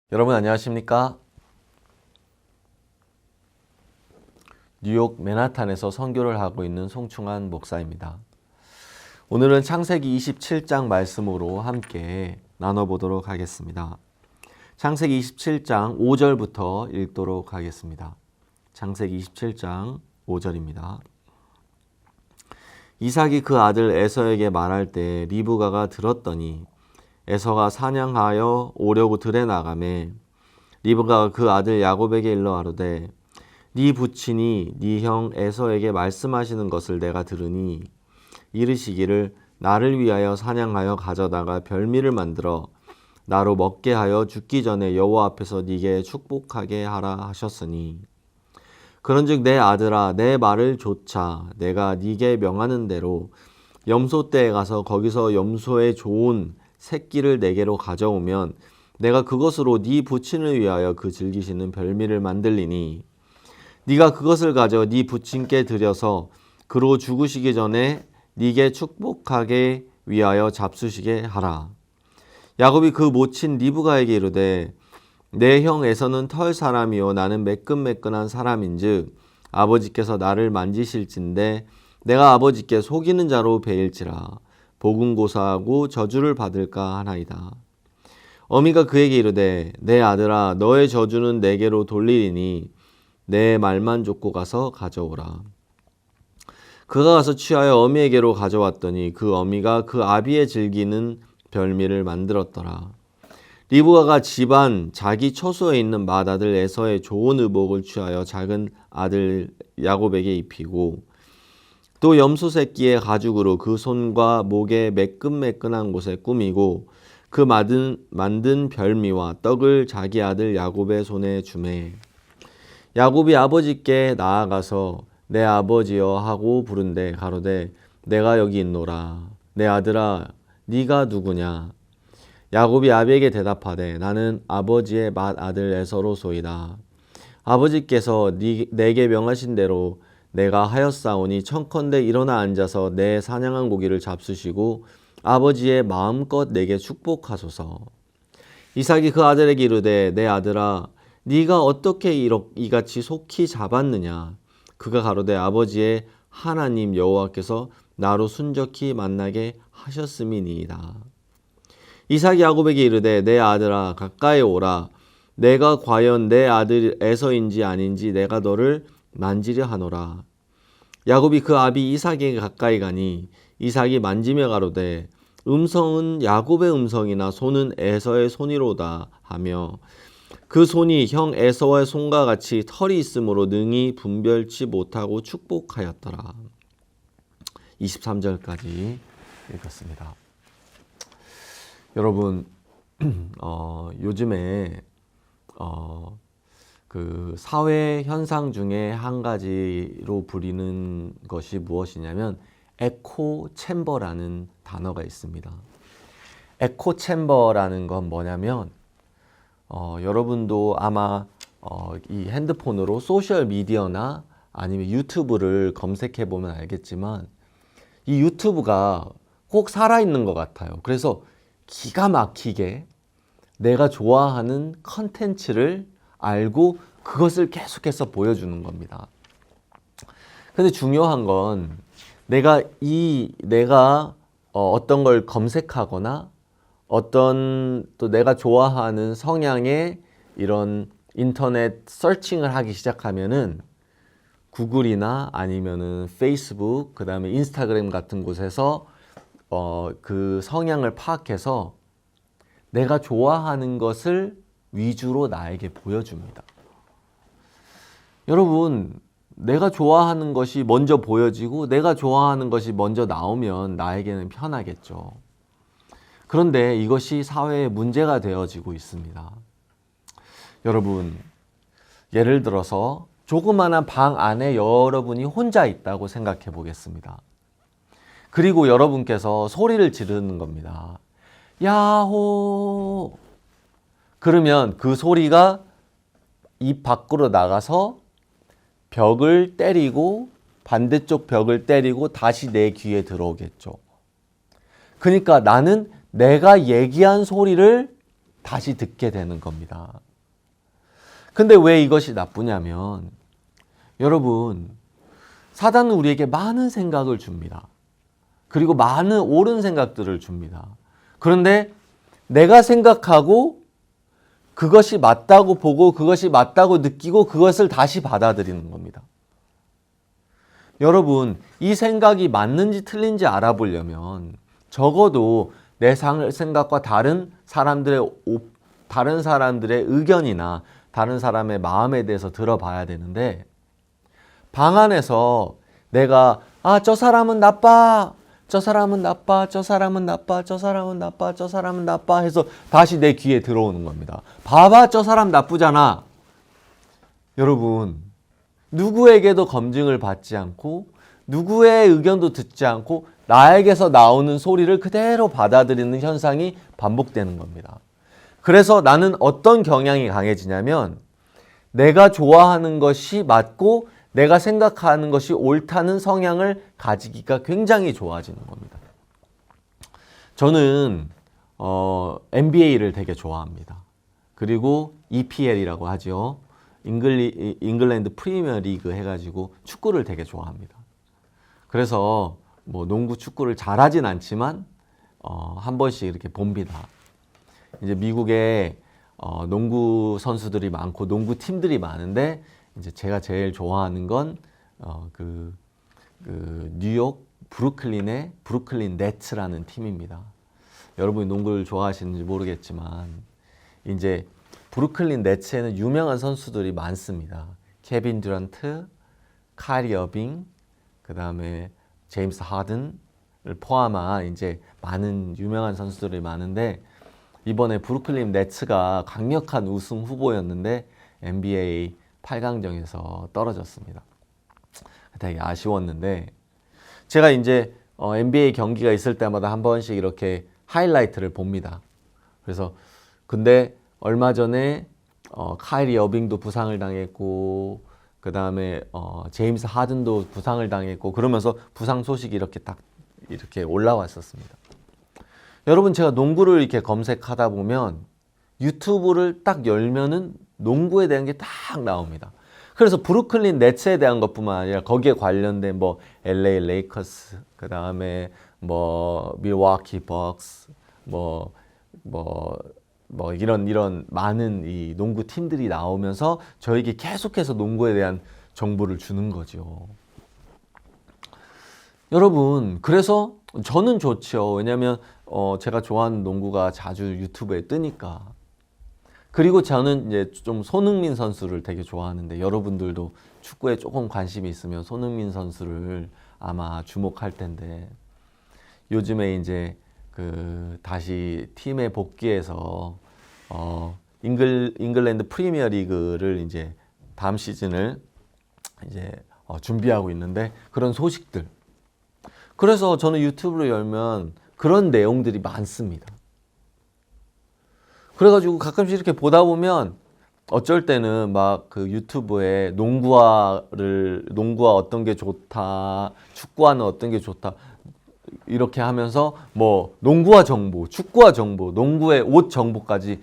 여러분 안녕하십니까? 뉴욕 맨하탄에서 선교를 하고 있는 송충환 목사입니다. 오늘은 창세기 27장 말씀으로 함께 나눠보도록 하겠습니다. 창세기 27장 5절부터 읽도록 하겠습니다. 창세기 27장 5절입니다. 이삭이 그 아들 에서에게 말할 때 리브가가 들었더니 에서가 사냥하여 오려고 들에 나가매 리브가가 그 아들 야곱에게 일러 아뢰되 네 부친이 네 형 에서에게 말씀하시는 것을 내가 들으니 이르시기를 나를 위하여 사냥하여 가져다가 별미를 만들어 나로 먹게 하여 죽기 전에 여호와 앞에서 네게 축복하게 하라 하셨으니 그런즉 내 아들아 내 말을 조차 내가 네게 명하는 대로 염소떼에 가서 거기서 염소의 좋은 새끼를 내게로 가져오면 내가 그것으로 네 부친을 위하여 그 즐기시는 별미를 만들리니 네가 그것을 가져 네 부친께 드려서 그로 죽으시기 전에 네게 축복하게 위하여 잡수시게 하라. 야곱이 그 모친 리브가에게 이르되 내 형 에서는 털 사람이요 나는 매끈매끈한 사람인즉 아버지께서 나를 만지실진데 내가 아버지께 속이는 자로 배일지라 보금고사하고 저주를 받을까 하나이다. 어미가 그에게 이르되 내 아들아 너의 저주는 내게로 돌리리니 내 말만 좇고 가서 가져오라. 그가 가서 취하여 어미에게로 가져왔더니 그 어미가 그 아비의 즐기는 별미를 만들었더라. 리브가가 집안 자기 처소에 있는 맏아들 에서의 좋은 의복을 취하여 작은 아들 야곱에게 입히고 또 염소 새끼의 가죽으로 그 손과 목의 매끈매끈한 곳에 꾸미고 그 만든 별미와 떡을 자기 아들 야곱의 손에 주매 야곱이 아버지께 나아가서 내 아버지여 하고 부른데 가로되 내가 여기 있노라. 내 아들아 네가 누구냐? 야곱이 아비에게 대답하되 나는 아버지의 맏아들 에서로소이다. 아버지께서 내게 명하신 대로 내가 하였사오니 청컨대 일어나 앉아서 내 사냥한 고기를 잡수시고 아버지의 마음껏 내게 축복하소서. 이삭이 그 아들에게 이르되 내 아들아 네가 어떻게 이같이 속히 잡았느냐? 그가 가로되 아버지의 하나님 여호와께서 나로 순적히 만나게 하셨음이니이다. 이삭이 야곱에게 이르되 내 아들아 가까이 오라. 내가 과연 내 아들 에서인지 아닌지 내가 너를 만지려 하노라. 야곱이 그 아비 이삭에게 가까이 가니 이삭이 만지며 가로되 음성은 야곱의 음성이나 손은 에서의 손이로다 하며 그 손이 형 에서의 손과 같이 털이 있으므로 능히 분별치 못하고 축복하였더라. 23절까지 읽었습니다. 여러분 요즘에 그 사회 현상 중에 한 가지로 부리는 것이 무엇이냐면 에코 챔버라는 단어가 있습니다. 에코 챔버라는 건 뭐냐면 여러분도 아마 이 핸드폰으로 소셜 미디어나 아니면 유튜브를 검색해 보면 알겠지만 이 유튜브가 꼭 살아있는 것 같아요. 그래서 기가 막히게 내가 좋아하는 컨텐츠를 알고 그것을 계속해서 보여주는 겁니다. 근데 중요한 건 내가 어떤 걸 검색하거나 어떤 또 내가 좋아하는 성향의 이런 인터넷 서칭을 하기 시작하면은 구글이나 아니면은 페이스북, 그 다음에 인스타그램 같은 곳에서 그 성향을 파악해서 내가 좋아하는 것을 위주로 나에게 보여줍니다. 여러분, 내가 좋아하는 것이 먼저 보여지고 내가 좋아하는 것이 먼저 나오면 나에게는 편하겠죠. 그런데 이것이 사회에 문제가 되어지고 있습니다. 여러분, 예를 들어서 조그마한 방 안에 여러분이 혼자 있다고 생각해 보겠습니다. 그리고 여러분께서 소리를 지르는 겁니다. 야호! 그러면 그 소리가 입 밖으로 나가서 벽을 때리고 반대쪽 벽을 때리고 다시 내 귀에 들어오겠죠. 그러니까 나는 내가 얘기한 소리를 다시 듣게 되는 겁니다. 근데 왜 이것이 나쁘냐면 여러분, 사단은 우리에게 많은 생각을 줍니다. 그리고 많은 옳은 생각들을 줍니다. 그런데 내가 생각하고 그것이 맞다고 보고 그것이 맞다고 느끼고 그것을 다시 받아들이는 겁니다. 여러분, 이 생각이 맞는지 틀린지 알아보려면 적어도 내 생각과 다른 사람들의 의견이나 다른 사람의 마음에 대해서 들어봐야 되는데, 방 안에서 내가 저 사람은 나빠, 저 사람은 나빠, 저 사람은 나빠, 저 사람은 나빠, 저 사람은 나빠 해서 다시 내 귀에 들어오는 겁니다. 봐봐, 저 사람 나쁘잖아. 여러분, 누구에게도 검증을 받지 않고 누구의 의견도 듣지 않고 나에게서 나오는 소리를 그대로 받아들이는 현상이 반복되는 겁니다. 그래서 나는 어떤 경향이 강해지냐면 내가 좋아하는 것이 맞고 내가 생각하는 것이 옳다는 성향을 가지기가 굉장히 좋아지는 겁니다. 저는 NBA를 되게 좋아합니다. 그리고 EPL이라고 하죠. 잉글랜드 프리미어 리그 해가지고 축구를 되게 좋아합니다. 그래서 뭐 농구 축구를 잘하진 않지만 한 번씩 이렇게 봅니다. 이제 미국에 농구 선수들이 많고 농구 팀들이 많은데 이제 제가 제일 좋아하는 건 뉴욕 브루클린의 브루클린 네츠라는 팀입니다. 여러분이 농구를 좋아하시는지 모르겠지만 이제 브루클린 네츠에는 유명한 선수들이 많습니다. 케빈 듀란트, 카이리 어빙, 그 다음에 제임스 하든을 포함한 이제 많은 유명한 선수들이 많은데 이번에 브루클린 네츠가 강력한 우승 후보였는데 NBA 8강전에서 떨어졌습니다. 되게 아쉬웠는데 제가 이제 NBA 경기가 있을 때마다 한 번씩 이렇게 하이라이트를 봅니다. 그래서 근데 얼마 전에 카이리 어빙도 부상을 당했고 그 다음에 제임스 하든도 부상을 당했고 그러면서 부상 소식이 이렇게 올라왔었습니다. 여러분, 제가 농구를 이렇게 검색하다 보면 유튜브를 딱 열면은 농구에 대한 게 딱 나옵니다. 그래서 브루클린 네츠에 대한 것뿐만 아니라 거기에 관련된 뭐 LA 레이커스, 그 다음에 뭐 밀워키 벅스, 뭐 이런 많은 이 농구 팀들이 나오면서 저에게 계속해서 농구에 대한 정보를 주는 거죠. 여러분, 그래서 저는 좋죠. 왜냐하면 제가 좋아하는 농구가 자주 유튜브에 뜨니까. 그리고 저는 이제 좀 손흥민 선수를 되게 좋아하는데 여러분들도 축구에 조금 관심이 있으면 손흥민 선수를 아마 주목할 텐데 요즘에 이제 다시 팀에 복귀해서 잉글랜드 프리미어 리그를 이제 다음 시즌을 이제 준비하고 있는데 그런 소식들. 그래서 저는 유튜브를 열면 그런 내용들이 많습니다. 그래가지고 가끔씩 이렇게 보다 보면 어쩔 때는 막 그 유튜브에 농구와 어떤 게 좋다, 축구와는 어떤 게 좋다 이렇게 하면서 뭐 농구와 정보, 축구와 정보, 농구의 옷 정보까지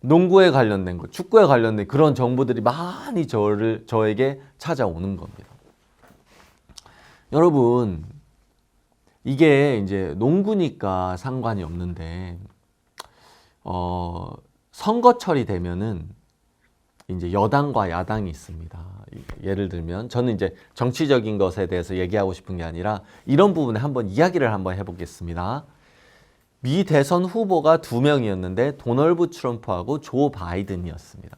농구에 관련된 것, 축구에 관련된 그런 정보들이 많이 저에게 찾아오는 겁니다. 여러분, 이게 이제 농구니까 상관이 없는데 선거철이 되면은 이제 여당과 야당이 있습니다. 예를 들면 저는 이제 정치적인 것에 대해서 얘기하고 싶은 게 아니라 이런 부분에 한번 이야기를 한번 해보겠습니다. 미 대선 후보가 2명이었는데 도널드 트럼프하고 조 바이든이었습니다.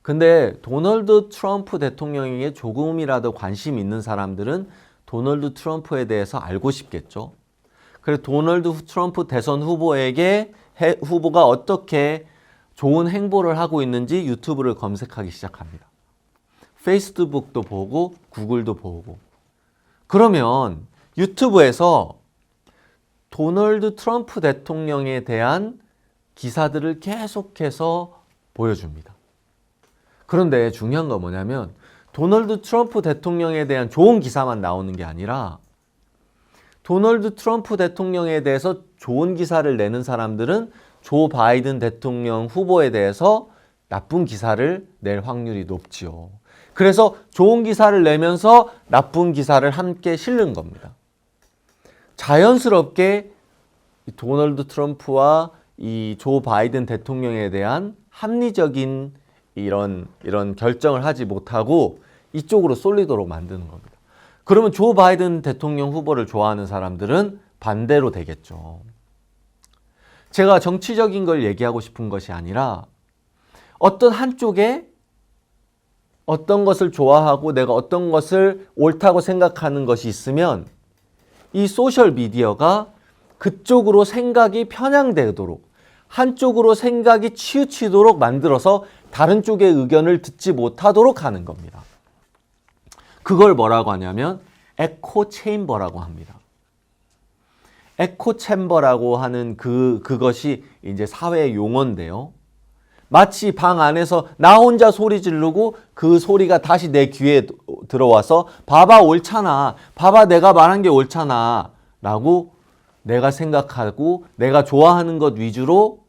근데 도널드 트럼프 대통령에게 조금이라도 관심 있는 사람들은 도널드 트럼프에 대해서 알고 싶겠죠. 그래서 도널드 트럼프 대선 후보가 어떻게 좋은 행보를 하고 있는지 유튜브를 검색하기 시작합니다. 페이스북도 보고 구글도 보고. 그러면 유튜브에서 도널드 트럼프 대통령에 대한 기사들을 계속해서 보여줍니다. 그런데 중요한 건 뭐냐면 도널드 트럼프 대통령에 대한 좋은 기사만 나오는 게 아니라 도널드 트럼프 대통령에 대해서 좋은 기사를 내는 사람들은 조 바이든 대통령 후보에 대해서 나쁜 기사를 낼 확률이 높지요. 그래서 좋은 기사를 내면서 나쁜 기사를 함께 실는 겁니다. 자연스럽게 도널드 트럼프와 이 조 바이든 대통령에 대한 합리적인 이런 결정을 하지 못하고 이쪽으로 쏠리도록 만드는 겁니다. 그러면 조 바이든 대통령 후보를 좋아하는 사람들은 반대로 되겠죠. 제가 정치적인 걸 얘기하고 싶은 것이 아니라 어떤 한쪽에 어떤 것을 좋아하고 내가 어떤 것을 옳다고 생각하는 것이 있으면 이 소셜 미디어가 그쪽으로 생각이 편향되도록 한쪽으로 생각이 치우치도록 만들어서 다른 쪽의 의견을 듣지 못하도록 하는 겁니다. 그걸 뭐라고 하냐면 에코 체인버라고 합니다. 에코 챔버라고 하는 그것이 이제 사회 용어인데요. 마치 방 안에서 나 혼자 소리 지르고 그 소리가 다시 내 귀에 들어와서 봐봐 옳잖아. 봐봐 내가 말한 게 옳잖아. 라고 내가 생각하고 내가 좋아하는 것 위주로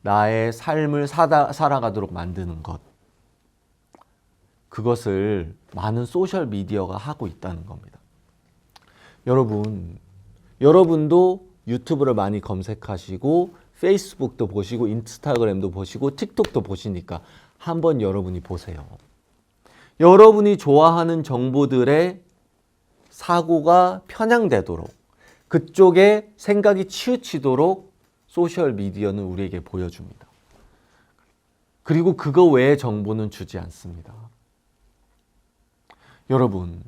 나의 삶을 살아가도록 만드는 것. 그것을 많은 소셜 미디어가 하고 있다는 겁니다. 여러분도 유튜브를 많이 검색하시고 페이스북도 보시고 인스타그램도 보시고 틱톡도 보시니까 한번 여러분이 보세요. 여러분이 좋아하는 정보들의 사고가 편향되도록 그쪽에 생각이 치우치도록 소셜미디어는 우리에게 보여줍니다. 그리고 그거 외의 정보는 주지 않습니다. 여러분,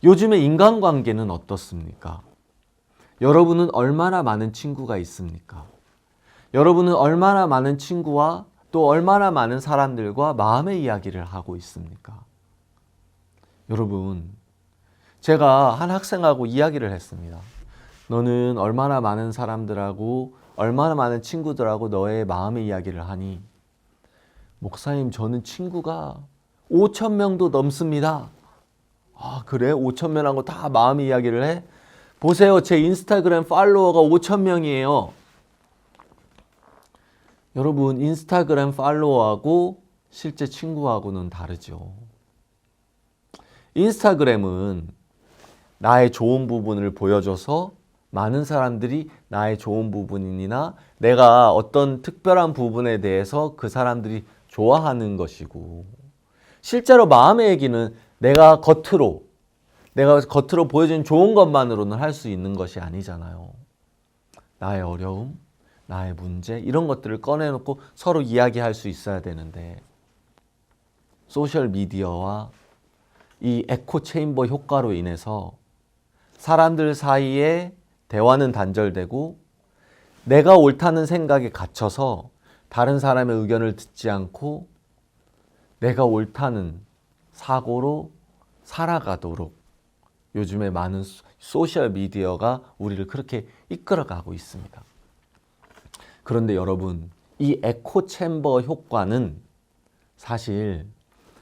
요즘에 인간관계는 어떻습니까? 여러분은 얼마나 많은 친구가 있습니까? 여러분은 얼마나 많은 친구와 또 얼마나 많은 사람들과 마음의 이야기를 하고 있습니까? 여러분, 제가 한 학생하고 이야기를 했습니다. 너는 얼마나 많은 사람들하고 얼마나 많은 친구들하고 너의 마음의 이야기를 하니? 목사님, 저는 친구가 5,000명도 넘습니다. 아, 그래? 5,000명하고 다 마음의 이야기를 해? 보세요. 제 인스타그램 팔로워가 5,000명이에요. 여러분, 인스타그램 팔로워하고 실제 친구하고는 다르죠. 인스타그램은 나의 좋은 부분을 보여줘서 많은 사람들이 나의 좋은 부분이나 내가 어떤 특별한 부분에 대해서 그 사람들이 좋아하는 것이고, 실제로 마음의 얘기는 내가 겉으로 보여준 좋은 것만으로는 할 수 있는 것이 아니잖아요. 나의 어려움, 나의 문제 이런 것들을 꺼내놓고 서로 이야기할 수 있어야 되는데 소셜미디어와 이 에코 체인버 효과로 인해서 사람들 사이에 대화는 단절되고 내가 옳다는 생각에 갇혀서 다른 사람의 의견을 듣지 않고 내가 옳다는 사고로 살아가도록 요즘에 많은 소셜미디어가 우리를 그렇게 이끌어가고 있습니다. 그런데 여러분, 이 에코 챔버 효과는 사실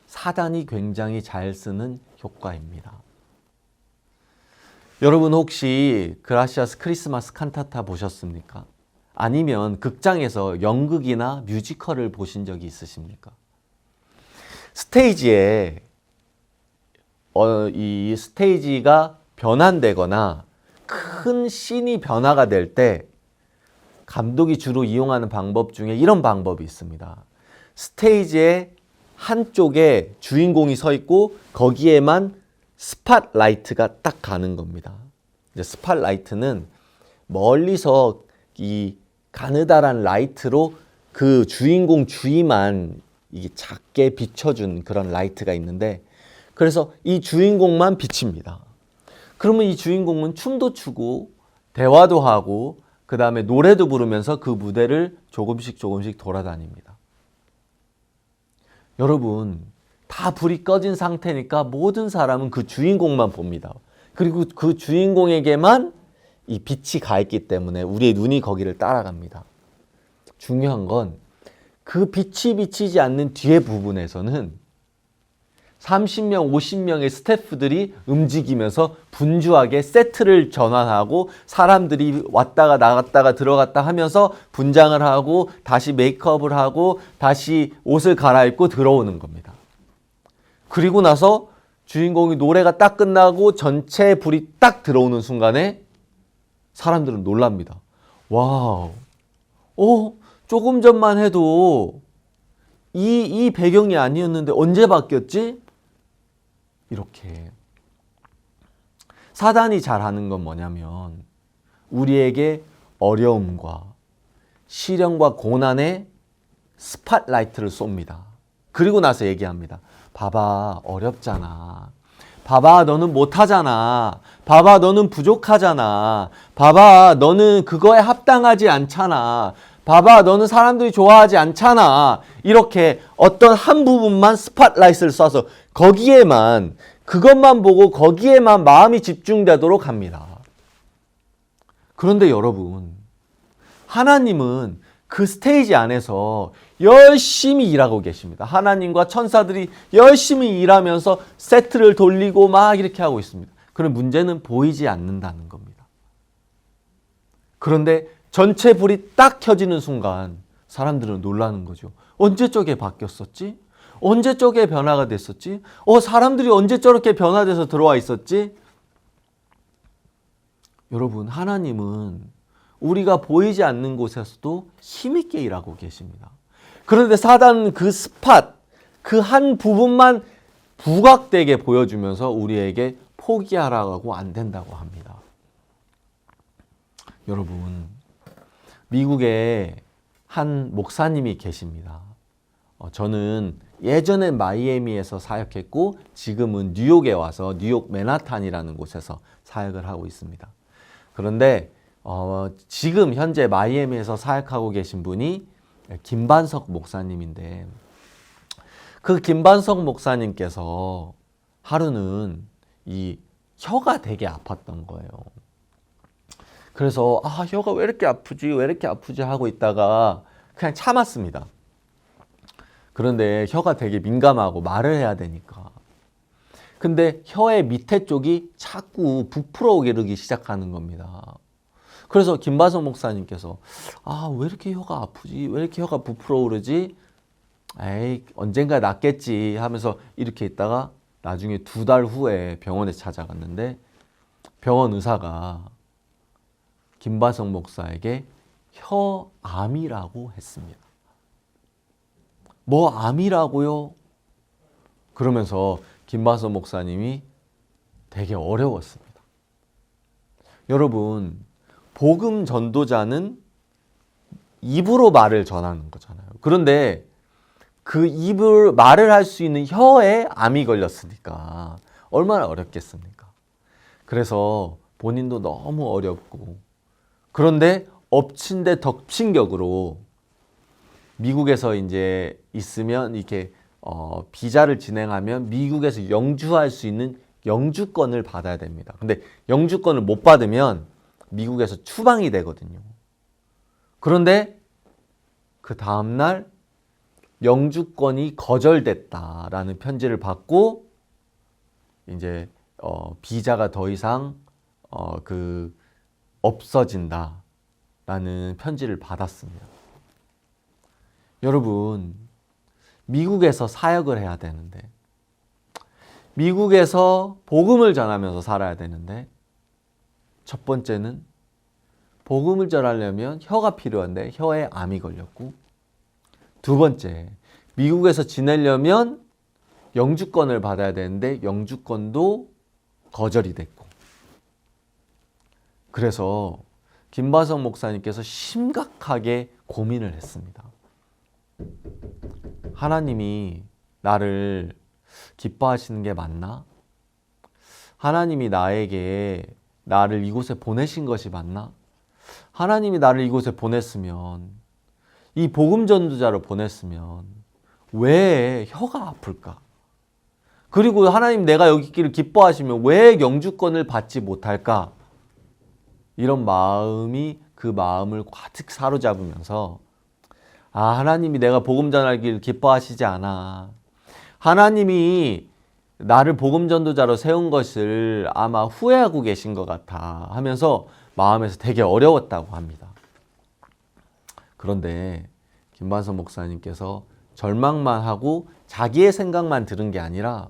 사단이 굉장히 잘 쓰는 효과입니다. 여러분 혹시 그라시아스 크리스마스 칸타타 보셨습니까? 아니면 극장에서 연극이나 뮤지컬을 보신 적이 있으십니까? 스테이지에 이 스테이지가 변환되거나 큰 씬이 변화가 될 때 감독이 주로 이용하는 방법 중에 이런 방법이 있습니다. 스테이지의 한쪽에 주인공이 서 있고 거기에만 스팟라이트가 딱 가는 겁니다. 이제 스팟라이트는 멀리서 이 가느다란 라이트로 그 주인공 주위만 이게 작게 비춰준 그런 라이트가 있는데 그래서 이 주인공만 비칩니다. 그러면 이 주인공은 춤도 추고 대화도 하고 그 다음에 노래도 부르면서 그 무대를 조금씩 돌아다닙니다. 여러분, 다 불이 꺼진 상태니까 모든 사람은 그 주인공만 봅니다. 그리고 그 주인공에게만 이 빛이 가 있기 때문에 우리의 눈이 거기를 따라갑니다. 중요한 건 그 빛이 비치지 않는 뒤에 부분에서는 30명, 50명의 스태프들이 움직이면서 분주하게 세트를 전환하고 사람들이 왔다가 나갔다가 들어갔다 하면서 분장을 하고 다시 메이크업을 하고 다시 옷을 갈아입고 들어오는 겁니다. 그리고 나서 주인공이 노래가 딱 끝나고 전체 불이 딱 들어오는 순간에 사람들은 놀랍니다. 와우, 조금 전만 해도 이 배경이 아니었는데 언제 바뀌었지? 이렇게. 사단이 잘하는 건 뭐냐면 우리에게 어려움과 시련과 고난에 스팟라이트를 쏩니다. 그리고 나서 얘기합니다. 봐봐, 어렵잖아. 봐봐, 너는 못하잖아. 봐봐, 너는 부족하잖아. 봐봐, 너는 그거에 합당하지 않잖아. 봐봐, 너는 사람들이 좋아하지 않잖아. 이렇게 어떤 한 부분만 스팟라이트를 쏴서 거기에만, 그것만 보고 거기에만 마음이 집중되도록 합니다. 그런데 여러분, 하나님은 그 스테이지 안에서 열심히 일하고 계십니다. 하나님과 천사들이 열심히 일하면서 세트를 돌리고 막 이렇게 하고 있습니다. 그런 문제는 보이지 않는다는 겁니다. 그런데 전체 불이 딱 켜지는 순간 사람들은 놀라는 거죠. 언제 저게 바뀌었었지? 언제 저게 변화가 됐었지? 사람들이 언제 저렇게 변화돼서 들어와 있었지? 여러분, 하나님은 우리가 보이지 않는 곳에서도 힘있게 일하고 계십니다. 그런데 사단은 그 스팟, 그 한 부분만 부각되게 보여주면서 우리에게 포기하라고 안 된다고 합니다. 여러분, 미국에 한 목사님이 계십니다. 저는 예전에 마이애미에서 사역했고 지금은 뉴욕에 와서 뉴욕 맨하탄이라는 곳에서 사역을 하고 있습니다. 그런데 지금 현재 마이애미에서 사역하고 계신 분이 김반석 목사님인데 그 김반석 목사님께서 하루는 이 혀가 되게 아팠던 거예요. 그래서 혀가 왜 이렇게 아프지? 왜 이렇게 아프지? 하고 있다가 그냥 참았습니다. 그런데 혀가 되게 민감하고 말을 해야 되니까. 근데 혀의 밑에 쪽이 자꾸 부풀어 오르기 시작하는 겁니다. 그래서 김반석 목사님께서 왜 이렇게 혀가 아프지? 왜 이렇게 혀가 부풀어 오르지? 에이, 언젠가 낫겠지 하면서 이렇게 있다가 나중에 2달 후에 병원에 찾아갔는데 병원 의사가 김반석 목사에게 혀암이라고 했습니다. 뭐 암이라고요? 그러면서 김반석 목사님이 되게 어려웠습니다. 여러분, 복음 전도자는 입으로 말을 전하는 거잖아요. 그런데 그 입을 말을 할 수 있는 혀에 암이 걸렸으니까 얼마나 어렵겠습니까? 그래서 본인도 너무 어렵고 그런데 엎친 데 덮친 격으로 미국에서 이제 있으면 이렇게 비자를 진행하면 미국에서 영주할 수 있는 영주권을 받아야 됩니다. 근데 영주권을 못 받으면 미국에서 추방이 되거든요. 그런데 그 다음날 영주권이 거절됐다라는 편지를 받고 이제 비자가 더 이상 없어진다라는 편지를 받았습니다. 여러분, 미국에서 사역을 해야 되는데 미국에서 복음을 전하면서 살아야 되는데 첫 번째는 복음을 전하려면 혀가 필요한데 혀에 암이 걸렸고 두 번째, 미국에서 지내려면 영주권을 받아야 되는데 영주권도 거절이 됐고 그래서 김반석 목사님께서 심각하게 고민을 했습니다. 하나님이 나를 기뻐하시는 게 맞나? 하나님이 나를 이곳에 보내신 것이 맞나? 하나님이 나를 이곳에 보냈으면 이 복음 전도자로 보냈으면 왜 혀가 아플까? 그리고 하나님 내가 여기 있기를 기뻐하시면 왜 영주권을 받지 못할까? 이런 마음이 그 마음을 가득 사로잡으면서 하나님이 내가 복음 전하기를 기뻐하시지 않아. 하나님이 나를 복음 전도자로 세운 것을 아마 후회하고 계신 것 같아 하면서 마음에서 되게 어려웠다고 합니다. 그런데 김반석 목사님께서 절망만 하고 자기의 생각만 들은 게 아니라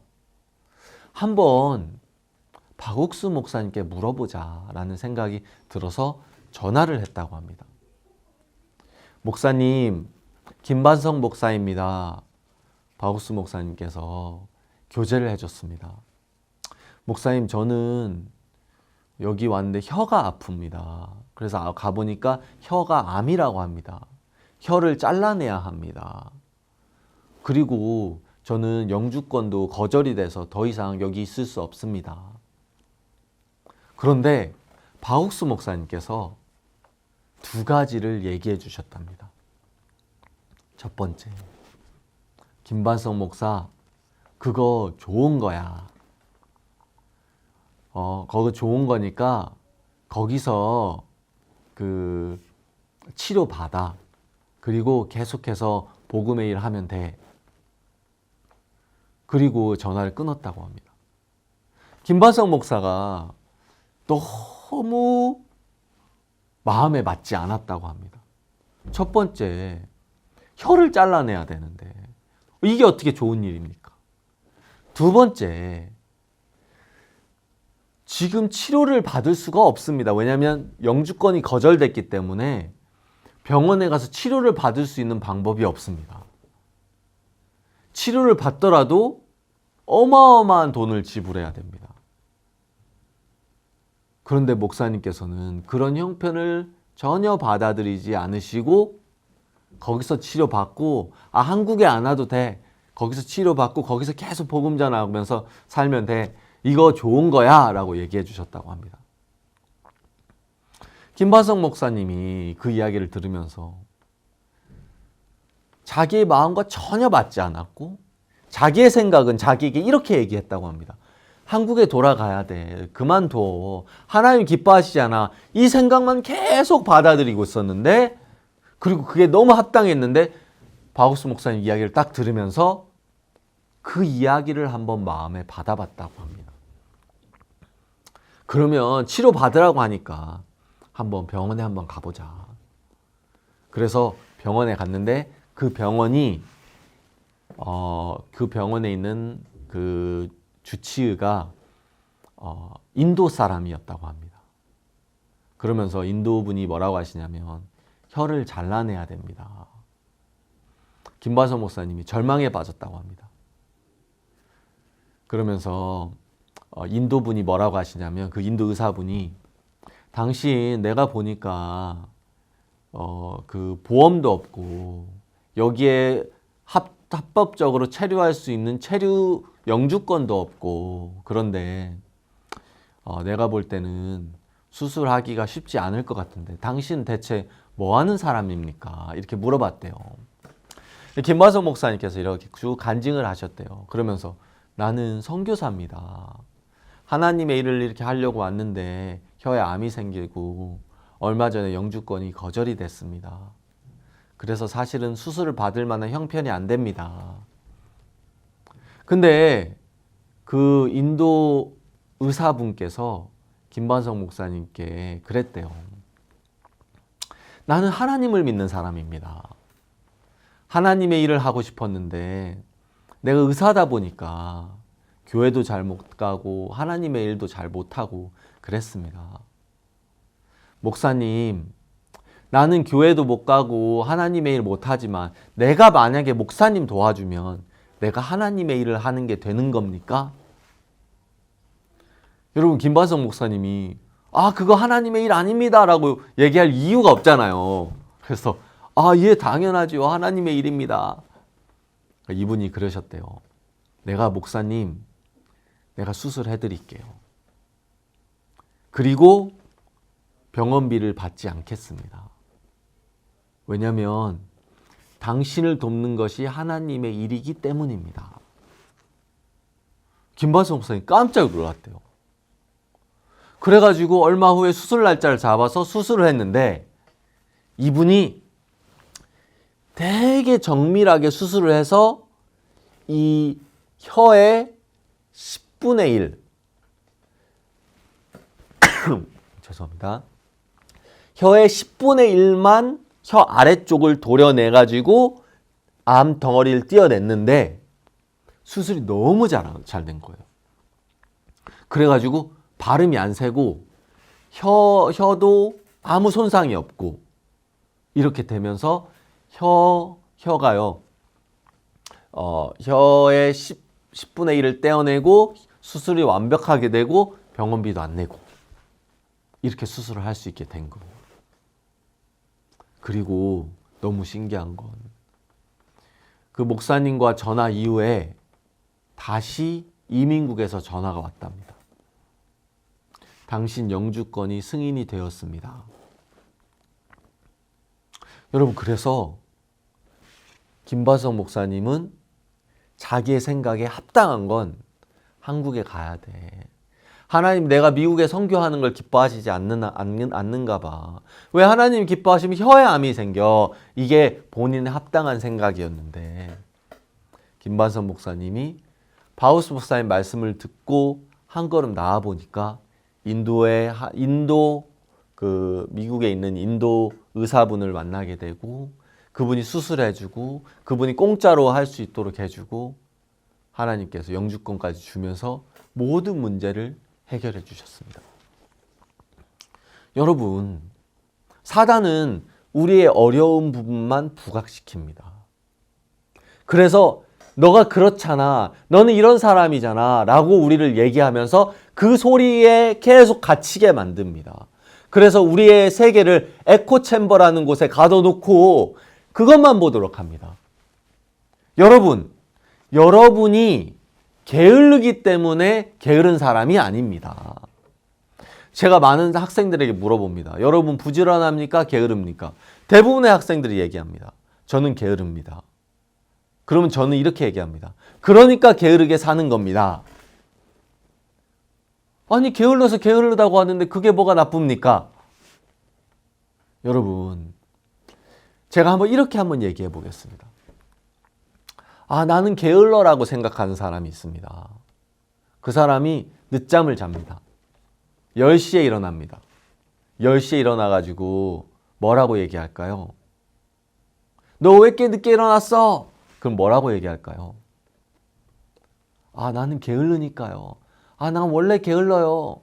한번 박옥수 목사님께 물어보자라는 생각이 들어서 전화를 했다고 합니다. 목사님, 김반석 목사입니다. 박옥수 목사님께서 교제를 해줬습니다. 목사님, 저는 여기 왔는데 혀가 아픕니다. 그래서 가보니까 혀가 암이라고 합니다. 혀를 잘라내야 합니다. 그리고 저는 영주권도 거절이 돼서 더 이상 여기 있을 수 없습니다. 그런데 박옥수 목사님께서 두 가지를 얘기해 주셨답니다. 첫 번째, 김반석 목사, 그거 좋은 거야. 그거 좋은 거니까 거기서 그 치료 받아. 그리고 계속해서 복음의 일 하면 돼. 그리고 전화를 끊었다고 합니다. 김반석 목사가 너무 마음에 맞지 않았다고 합니다. 첫 번째, 혀를 잘라내야 되는데 이게 어떻게 좋은 일입니까? 두 번째, 지금 치료를 받을 수가 없습니다. 왜냐하면 영주권이 거절됐기 때문에 병원에 가서 치료를 받을 수 있는 방법이 없습니다. 치료를 받더라도 어마어마한 돈을 지불해야 됩니다. 그런데 목사님께서는 그런 형편을 전혀 받아들이지 않으시고 거기서 치료받고 한국에 안 와도 돼. 거기서 치료받고 거기서 계속 복음 전하면서 살면 돼. 이거 좋은 거야 라고 얘기해 주셨다고 합니다. 김반석 목사님이 그 이야기를 들으면서 자기의 마음과 전혀 맞지 않았고 자기의 생각은 자기에게 이렇게 얘기했다고 합니다. 한국에 돌아가야 돼. 그만둬. 하나님 기뻐하시지 않아. 이 생각만 계속 받아들이고 있었는데 그리고 그게 너무 합당했는데 박옥수 목사님 이야기를 딱 들으면서 그 이야기를 한번 마음에 받아봤다고 합니다. 그러면 치료받으라고 하니까 한번 병원에 한번 가보자. 그래서 병원에 갔는데 그 병원이 그 병원에 있는 그 주치의가 인도 사람이었다고 합니다. 그러면서 인도 분이 뭐라고 하시냐면 혀를 잘라내야 됩니다. 김반석 목사님이 절망에 빠졌다고 합니다. 그러면서 인도 분이 뭐라고 하시냐면 그 인도 의사분이 당신 내가 보니까 그 보험도 없고 여기에 합법적으로 체류할 수 있는 체류 영주권도 없고 그런데 내가 볼 때는 수술하기가 쉽지 않을 것 같은데 당신 대체 뭐 하는 사람입니까? 이렇게 물어봤대요. 김반석 목사님께서 이렇게 쭉 간증을 하셨대요. 그러면서 나는 선교사입니다. 하나님의 일을 이렇게 하려고 왔는데 혀에 암이 생기고 얼마 전에 영주권이 거절이 됐습니다. 그래서 사실은 수술을 받을 만한 형편이 안 됩니다. 근데 그 인도 의사분께서 김반석 목사님께 그랬대요. 나는 하나님을 믿는 사람입니다. 하나님의 일을 하고 싶었는데 내가 의사다 보니까 교회도 잘 못 가고 하나님의 일도 잘 못하고 그랬습니다. 목사님, 나는 교회도 못 가고 하나님의 일 못하지만 내가 만약에 목사님 도와주면 내가 하나님의 일을 하는 게 되는 겁니까? 여러분, 김반석 목사님이 그거 하나님의 일 아닙니다 라고 얘기할 이유가 없잖아요. 그래서 예, 당연하죠. 하나님의 일입니다. 이분이 그러셨대요. 내가 목사님, 내가 수술해 드릴게요. 그리고 병원비를 받지 않겠습니다. 왜냐하면 당신을 돕는 것이 하나님의 일이기 때문입니다. 김반석 목사님 깜짝 놀랐대요. 그래가지고 얼마 후에 수술 날짜를 잡아서 수술을 했는데 이분이 되게 정밀하게 수술을 해서 이 혀에 10분의 1 죄송합니다. 혀의 10분의 1만 혀 아래쪽을 도려내가지고 암 덩어리를 띄어냈는데 수술이 너무 잘 된 거예요. 그래가지고 발음이 안 새고 혀도 아무 손상이 없고 이렇게 되면서 혀가요. 혀의 10분의 1을 떼어내고 수술이 완벽하게 되고 병원비도 안 내고 이렇게 수술을 할 수 있게 된 거예요. 그리고 너무 신기한 건 그 목사님과 전화 이후에 다시 이민국에서 전화가 왔답니다. 당신 영주권이 승인이 되었습니다. 여러분, 그래서 김바석 목사님은 자기의 생각에 합당한 건 한국에 가야 돼. 하나님, 내가 미국에 선교하는 걸 기뻐하시지 않는가 봐. 왜 하나님 기뻐하시면 혀에 암이 생겨? 이게 본인의 합당한 생각이었는데 김반석 목사님이 바우스 목사님 말씀을 듣고 한 걸음 나아 보니까 미국에 있는 인도 의사분을 만나게 되고 그분이 수술해주고 그분이 공짜로 할 수 있도록 해주고 하나님께서 영주권까지 주면서 모든 문제를 해결해 주셨습니다. 여러분, 사단은 우리의 어려운 부분만 부각시킵니다. 그래서 너가 그렇잖아, 너는 이런 사람이잖아 라고 우리를 얘기하면서 그 소리에 계속 갇히게 만듭니다. 그래서 우리의 세계를 에코챔버라는 곳에 가둬놓고 그것만 보도록 합니다. 여러분이 게으르기 때문에 게으른 사람이 아닙니다. 제가 많은 학생들에게 물어봅니다. 여러분 부지런합니까? 게으릅니까? 대부분의 학생들이 얘기합니다. 저는 게으릅니다. 그러면 저는 이렇게 얘기합니다. 그러니까 게으르게 사는 겁니다. 아니, 게을러서 게으르다고 하는데 그게 뭐가 나쁩니까? 여러분, 제가 이렇게 한번 얘기해 보겠습니다. 나는 게을러라고 생각하는 사람이 있습니다. 그 사람이 늦잠을 잡니다. 10시에 일어납니다. 10시에 일어나가지고 뭐라고 얘기할까요? 너 왜 이렇게 늦게 일어났어? 그럼 뭐라고 얘기할까요? 나는 게을르니까요. 난 원래 게을러요.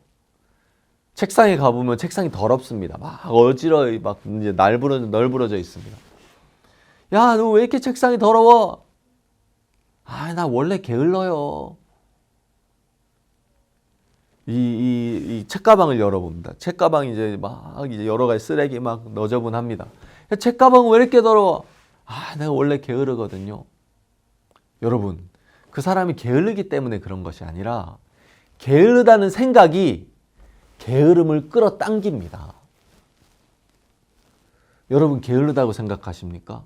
책상에 가보면 책상이 더럽습니다. 막 어지러이 막 이제 널브러져 있습니다. 야, 너 왜 이렇게 책상이 더러워? 나 원래 게을러요. 이 책가방을 열어봅니다. 책가방이 이제 여러 가지 쓰레기 막 너저분합니다. 책가방은 왜 이렇게 더러워? 내가 원래 게으르거든요. 여러분, 그 사람이 게으르기 때문에 그런 것이 아니라 게으르다는 생각이 게으름을 끌어당깁니다. 여러분, 게으르다고 생각하십니까?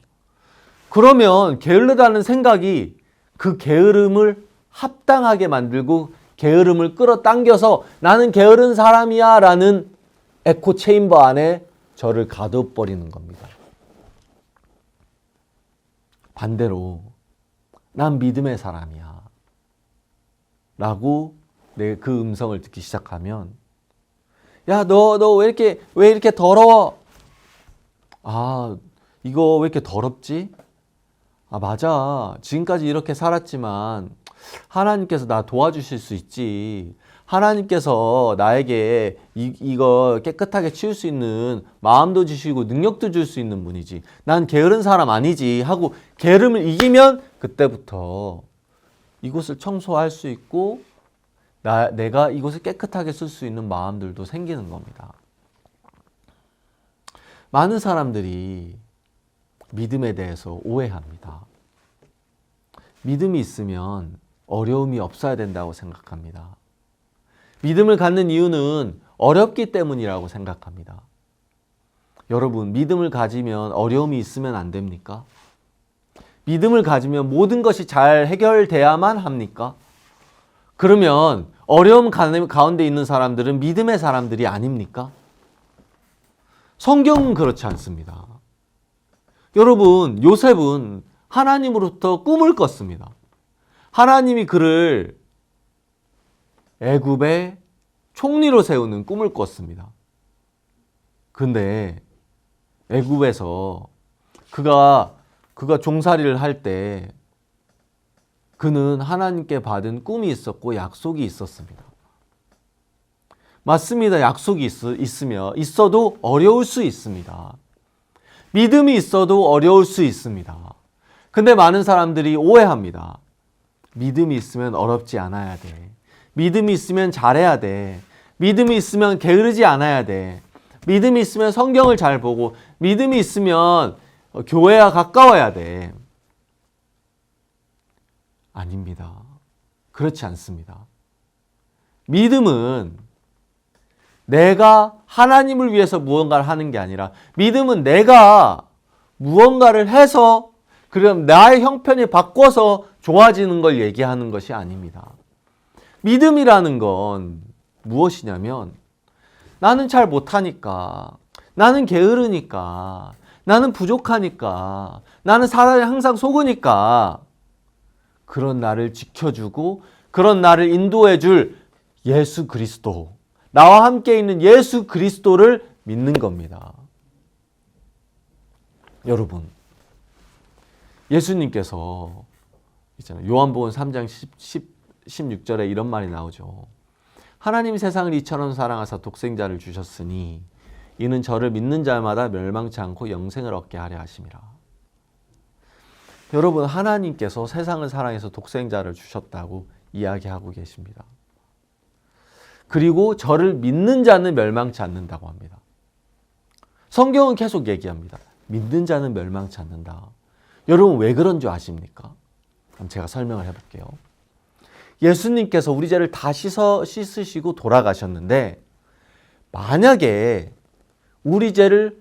그러면 게으르다는 생각이 그 게으름을 합당하게 만들고 게으름을 끌어당겨서 나는 게으른 사람이야 라는 에코 체인버 안에 저를 가둬버리는 겁니다. 반대로 난 믿음의 사람이야 라고 그 음성을 듣기 시작하면, 야, 너 왜 이렇게 더러워? 이거 왜 이렇게 더럽지? 맞아. 지금까지 이렇게 살았지만 하나님께서 나 도와주실 수 있지. 하나님께서 나에게 이거 깨끗하게 치울 수 있는 마음도 주시고 능력도 줄 수 있는 분이지. 난 게으른 사람 아니지 하고 게으름을 이기면 그때부터 이곳을 청소할 수 있고 내가 이곳을 깨끗하게 쓸 수 있는 마음들도 생기는 겁니다. 많은 사람들이 믿음에 대해서 오해합니다. 믿음이 있으면 어려움이 없어야 된다고 생각합니다. 믿음을 갖는 이유는 어렵기 때문이라고 생각합니다. 여러분, 믿음을 가지면 어려움이 있으면 안 됩니까? 믿음을 가지면 모든 것이 잘 해결돼야만 합니까? 그러면 어려움 가운데 있는 사람들은 믿음의 사람들이 아닙니까? 성경은 그렇지 않습니다. 여러분, 요셉은 하나님으로부터 꿈을 꿨습니다. 하나님이 그를 애굽의 총리로 세우는 꿈을 꿨습니다. 근데 애굽에서 그가 종살이를 할 때 그는 하나님께 받은 꿈이 있었고 약속이 있었습니다. 맞습니다. 약속이 있어도 어려울 수 있습니다. 믿음이 있어도 어려울 수 있습니다. 근데 많은 사람들이 오해합니다. 믿음이 있으면 어렵지 않아야 돼. 믿음이 있으면 잘해야 돼. 믿음이 있으면 게으르지 않아야 돼. 믿음이 있으면 성경을 잘 보고, 믿음이 있으면 교회와 가까워야 돼. 아닙니다. 그렇지 않습니다. 믿음은 내가 하나님을 위해서 무언가를 하는 게 아니라, 믿음은 내가 무언가를 해서 그럼 나의 형편이 바꿔서 좋아지는 걸 얘기하는 것이 아닙니다. 믿음이라는 건 무엇이냐면, 나는 잘 못하니까, 나는 게으르니까, 나는 부족하니까, 나는 사람이 항상 속으니까 그런 나를 지켜주고 그런 나를 인도해줄 예수 그리스도, 나와 함께 있는 예수 그리스도를 믿는 겁니다. 여러분, 예수님께서 있잖아요. 요한복음 3장 16절에 이런 말이 나오죠. 하나님 세상을 이처럼 사랑하사 독생자를 주셨으니 이는 저를 믿는 자마다 멸망치 않고 영생을 얻게 하려 하심이라. 여러분, 하나님께서 세상을 사랑해서 독생자를 주셨다고 이야기하고 계십니다. 그리고 저를 믿는 자는 멸망치 않는다고 합니다. 성경은 계속 얘기합니다. 믿는 자는 멸망치 않는다. 여러분, 왜 그런 줄 아십니까? 그럼 제가 설명을 해볼게요. 예수님께서 우리 죄를 다 씻으시고 돌아가셨는데, 만약에 우리 죄를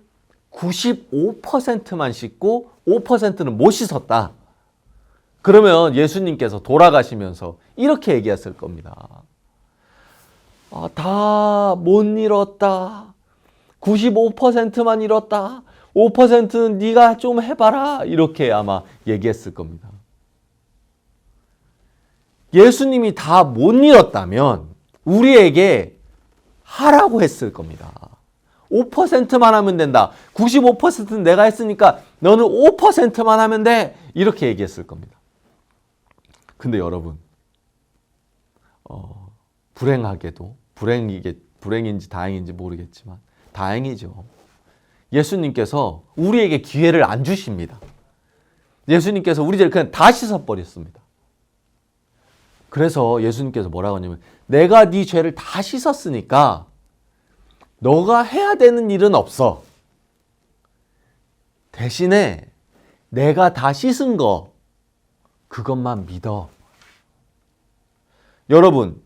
95%만 씻고 5%는 못 씻었다. 그러면 예수님께서 돌아가시면서 이렇게 얘기했을 겁니다. 다 못 잃었다. 95%만 잃었다. 5%는 네가 좀 해봐라. 이렇게 아마 얘기했을 겁니다. 예수님이 다 못 잃었다면 우리에게 하라고 했을 겁니다. 5%만 하면 된다. 95%는 내가 했으니까 너는 5%만 하면 돼. 이렇게 얘기했을 겁니다. 근데 여러분, 불행하게도, 불행인지 다행인지 모르겠지만 다행이죠. 예수님께서 우리에게 기회를 안 주십니다. 예수님께서 우리 죄를 그냥 다 씻어버렸습니다. 그래서 예수님께서 뭐라고 하냐면, 내가 네 죄를 다 씻었으니까 너가 해야 되는 일은 없어. 대신에 내가 다 씻은 거, 그것만 믿어. 여러분,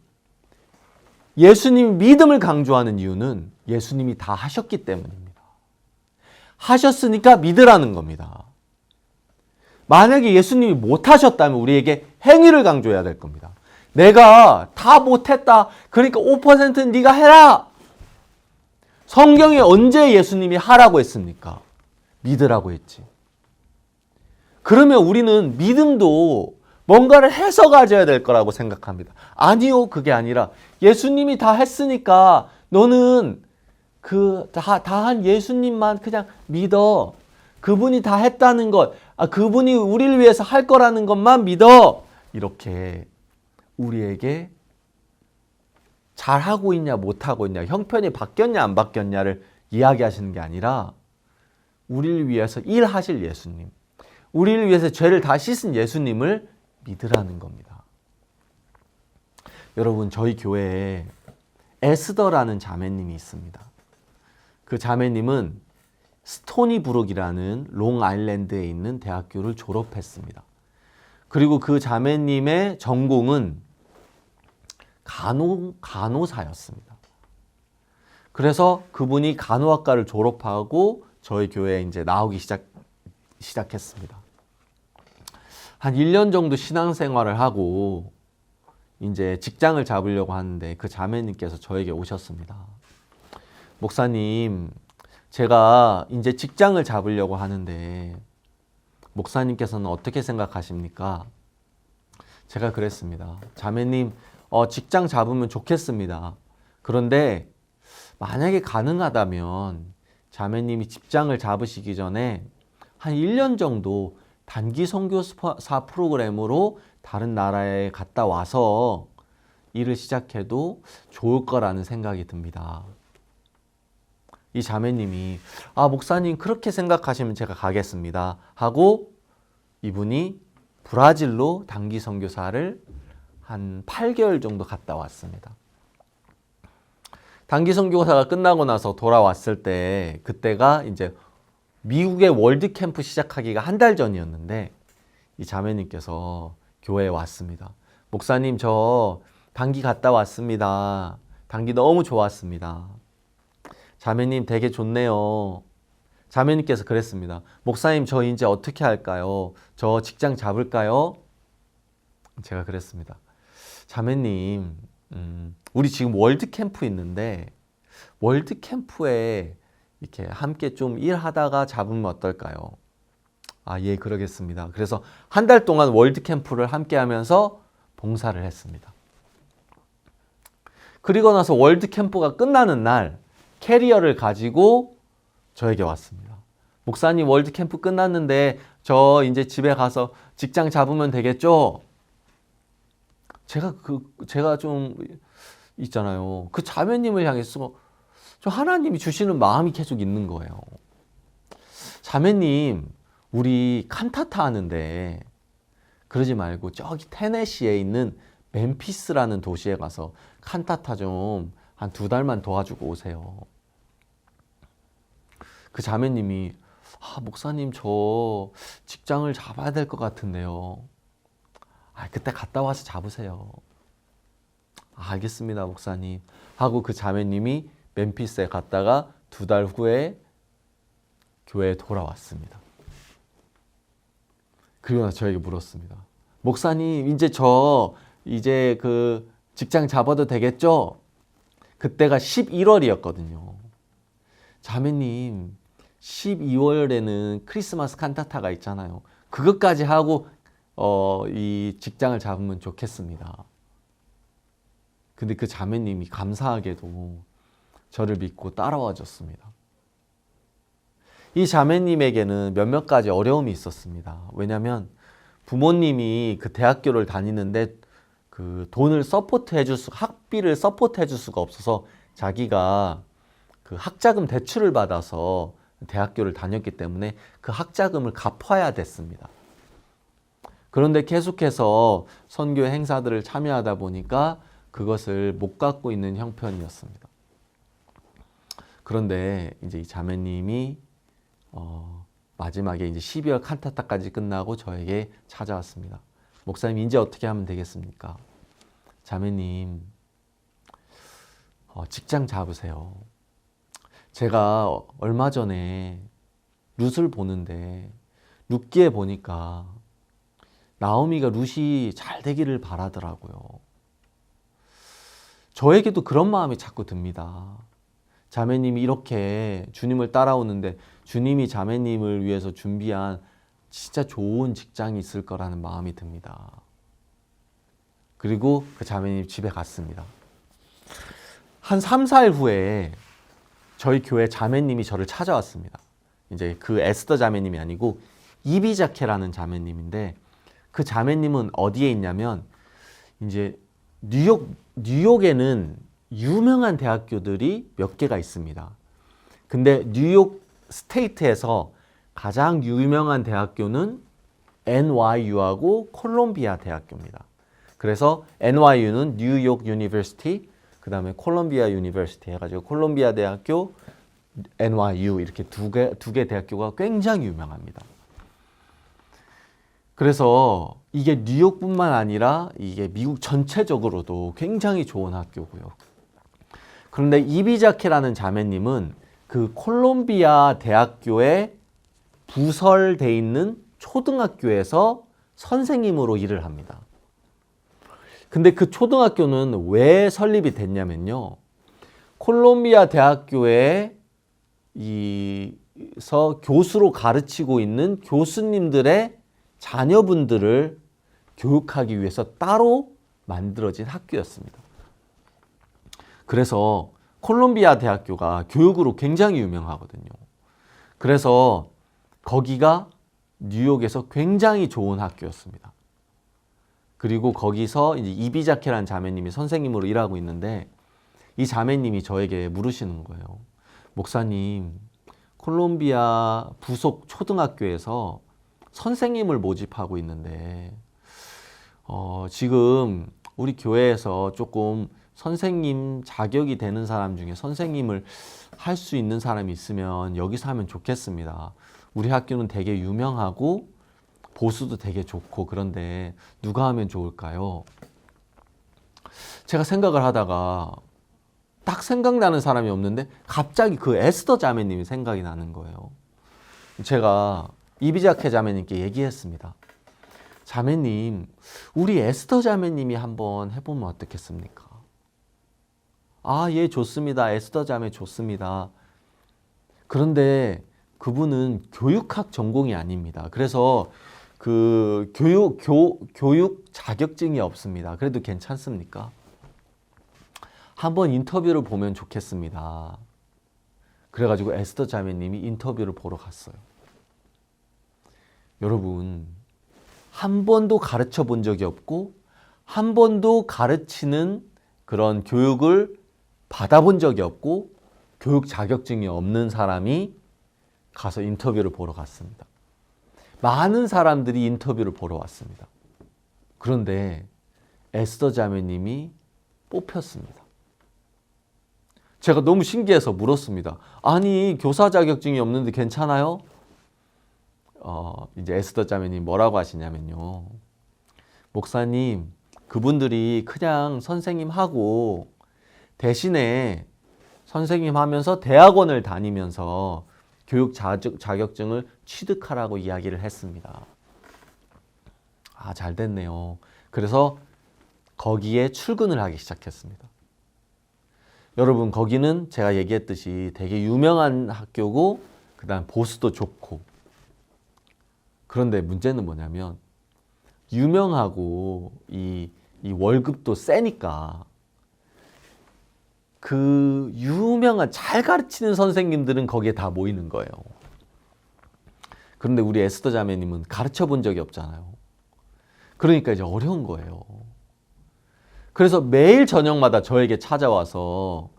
예수님이 믿음을 강조하는 이유는 예수님이 다 하셨기 때문입니다. 하셨으니까 믿으라는 겁니다. 만약에 예수님이 못하셨다면 우리에게 행위를 강조해야 될 겁니다. 내가 다 못했다. 그러니까 5%는 네가 해라. 성경에 언제 예수님이 하라고 했습니까? 믿으라고 했지. 그러면 우리는 믿음도 뭔가를 해서 가져야 될 거라고 생각합니다. 아니요, 그게 아니라 예수님이 다 했으니까 너는 다 한 예수님만 그냥 믿어. 그분이 다 했다는 것, 그분이 우리를 위해서 할 거라는 것만 믿어. 이렇게 우리에게 잘하고 있냐 못하고 있냐, 형편이 바뀌었냐 안 바뀌었냐를 이야기하시는 게 아니라 우리를 위해서 일하실 예수님, 우리를 위해서 죄를 다 씻은 예수님을 믿으라는 겁니다. 여러분, 저희 교회에 에스더라는 자매님이 있습니다. 그 자매님은 스토니브룩이라는 롱아일랜드에 있는 대학교를 졸업했습니다. 그리고 그 자매님의 전공은 간호사였습니다. 그래서 그분이 간호학과를 졸업하고 저희 교회에 이제 나오기 시작했습니다. 한 1년 정도 신앙생활을 하고 이제 직장을 잡으려고 하는데 그 자매님께서 저에게 오셨습니다. 목사님, 제가 이제 직장을 잡으려고 하는데 목사님께서는 어떻게 생각하십니까? 제가 그랬습니다. 자매님, 직장 잡으면 좋겠습니다. 그런데 만약에 가능하다면 자매님이 직장을 잡으시기 전에 한 1년 정도 단기 선교사 프로그램으로 다른 나라에 갔다 와서 일을 시작해도 좋을 거라는 생각이 듭니다. 이 자매님이 목사님 그렇게 생각하시면 제가 가겠습니다 하고 이분이 브라질로 단기 선교사를 한 8개월 정도 갔다 왔습니다. 단기 선교사가 끝나고 나서 돌아왔을 때 그때가 이제 미국의 월드 캠프 시작하기가 한 달 전이었는데 이 자매님께서 교회에 왔습니다. 목사님 저 단기 갔다 왔습니다. 단기 너무 좋았습니다. 자매님 되게 좋네요. 자매님께서 그랬습니다. 목사님 저 이제 어떻게 할까요? 저 직장 잡을까요? 제가 그랬습니다. 자매님 우리 지금 월드 캠프 있는데 월드 캠프에 이렇게 함께 좀 일하다가 잡으면 어떨까요? 예, 그러겠습니다. 그래서 한 달 동안 월드 캠프를 함께 하면서 봉사를 했습니다. 그리고 나서 월드 캠프가 끝나는 날 캐리어를 가지고 저에게 왔습니다. 목사님 월드 캠프 끝났는데 저 이제 집에 가서 직장 잡으면 되겠죠? 제가 좀 있잖아요. 그 자매님을 향해서 저 하나님이 주시는 마음이 계속 있는 거예요. 자매님, 우리 칸타타 하는데 그러지 말고 저기 테네시에 있는 멤피스라는 도시에 가서 칸타타 좀 한 2달만 도와주고 오세요. 그 자매님이 목사님 저 직장을 잡아야 될 것 같은데요. 그때 갔다 와서 잡으세요. 알겠습니다 목사님 하고 그 자매님이 멤피스에 갔다가 2달 후에 교회에 돌아왔습니다. 그리고 나서 저에게 물었습니다. 목사님 이제 그 직장 잡아도 되겠죠? 그때가 11월이었거든요. 자매님 12월에는 크리스마스 칸타타가 있잖아요. 그것까지 하고 이 직장을 잡으면 좋겠습니다. 근데 그 자매님이 감사하게도 저를 믿고 따라와 줬습니다. 이 자매님에게는 몇몇 가지 어려움이 있었습니다. 왜냐하면 부모님이 그 대학교를 다니는데 그 돈을 학비를 서포트해 줄 수가 없어서 자기가 그 학자금 대출을 받아서 대학교를 다녔기 때문에 그 학자금을 갚아야 됐습니다. 그런데 계속해서 선교 행사들을 참여하다 보니까 그것을 못 갚고 있는 형편이었습니다. 그런데 이제 이 자매님이 마지막에 이제 12월 칸타타까지 끝나고 저에게 찾아왔습니다. 목사님 이제 어떻게 하면 되겠습니까? 자매님 직장 잡으세요. 제가 얼마 전에 룻을 보는데 룻기에 보니까 나오미가 룻이 잘 되기를 바라더라고요. 저에게도 그런 마음이 자꾸 듭니다. 자매님이 이렇게 주님을 따라오는데 주님이 자매님을 위해서 준비한 진짜 좋은 직장이 있을 거라는 마음이 듭니다. 그리고 그 자매님 집에 갔습니다. 한 3, 4일 후에 저희 교회 자매님이 저를 찾아왔습니다. 이제 그 에스더 자매님이 아니고 이비자케라는 자매님인데 그 자매님은 어디에 있냐면 이제 뉴욕에는 유명한 대학교들이 몇 개가 있습니다. 근데 뉴욕 스테이트에서 가장 유명한 대학교는 NYU하고 콜롬비아 대학교입니다. 그래서 NYU는 뉴욕 유니버시티, 그 다음에 콜롬비아 유니버시티 해가지고 콜롬비아 대학교, NYU 이렇게 두 개 대학교가 굉장히 유명합니다. 그래서 이게 뉴욕뿐만 아니라 이게 미국 전체적으로도 굉장히 좋은 학교고요. 그런데 이비자케라는 자매님은 그 콜롬비아 대학교에 부설돼 있는 초등학교에서 선생님으로 일을 합니다. 근데 그 초등학교는 왜 설립이 됐냐면요. 콜롬비아 대학교에서 교수로 가르치고 있는 교수님들의 자녀분들을 교육하기 위해서 따로 만들어진 학교였습니다. 그래서 콜롬비아 대학교가 교육으로 굉장히 유명하거든요. 그래서 거기가 뉴욕에서 굉장히 좋은 학교였습니다. 그리고 거기서 이제 이비자케라는 자매님이 선생님으로 일하고 있는데 이 자매님이 저에게 물으시는 거예요. 목사님, 콜롬비아 부속 초등학교에서 선생님을 모집하고 있는데 지금 우리 교회에서 조금 선생님 자격이 되는 사람 중에 선생님을 할 수 있는 사람이 있으면 여기서 하면 좋겠습니다. 우리 학교는 되게 유명하고 보수도 되게 좋고 그런데 누가 하면 좋을까요? 제가 생각을 하다가 딱 생각나는 사람이 없는데 갑자기 그 에스더 자매님이 생각이 나는 거예요. 제가 이비자케 자매님께 얘기했습니다. 자매님, 우리 에스더 자매님이 한번 해보면 어떻겠습니까? 아, 예, 좋습니다. 에스더 자매 좋습니다. 그런데 그분은 교육학 전공이 아닙니다. 그래서 그 교육 자격증이 없습니다. 그래도 괜찮습니까? 한번 인터뷰를 보면 좋겠습니다. 그래가지고 에스더 자매님이 인터뷰를 보러 갔어요. 여러분, 한 번도 가르쳐 본 적이 없고 한 번도 가르치는 그런 교육을 받아본 적이 없고 교육 자격증이 없는 사람이 가서 인터뷰를 보러 갔습니다. 많은 사람들이 인터뷰를 보러 왔습니다. 그런데 에스더 자매님이 뽑혔습니다. 제가 너무 신기해서 물었습니다. 아니, 교사 자격증이 없는데 괜찮아요? 이제 에스더 자매님 뭐라고 하시냐면요. 목사님, 그분들이 그냥 선생님 하고 대신에 선생님 하면서 대학원을 다니면서 교육 자격증을 취득하라고 이야기를 했습니다. 아, 잘 됐네요. 그래서 거기에 출근을 하기 시작했습니다. 여러분, 거기는 제가 얘기했듯이 되게 유명한 학교고 그다음 보수도 좋고 그런데 문제는 뭐냐면 유명하고 이 월급도 세니까 그 유명한 잘 가르치는 선생님들은 거기에 다 모이는 거예요. 그런데 우리 에스더 자매님은 가르쳐 본 적이 없잖아요. 그러니까 이제 어려운 거예요. 그래서 매일 저녁마다 저에게 찾아와서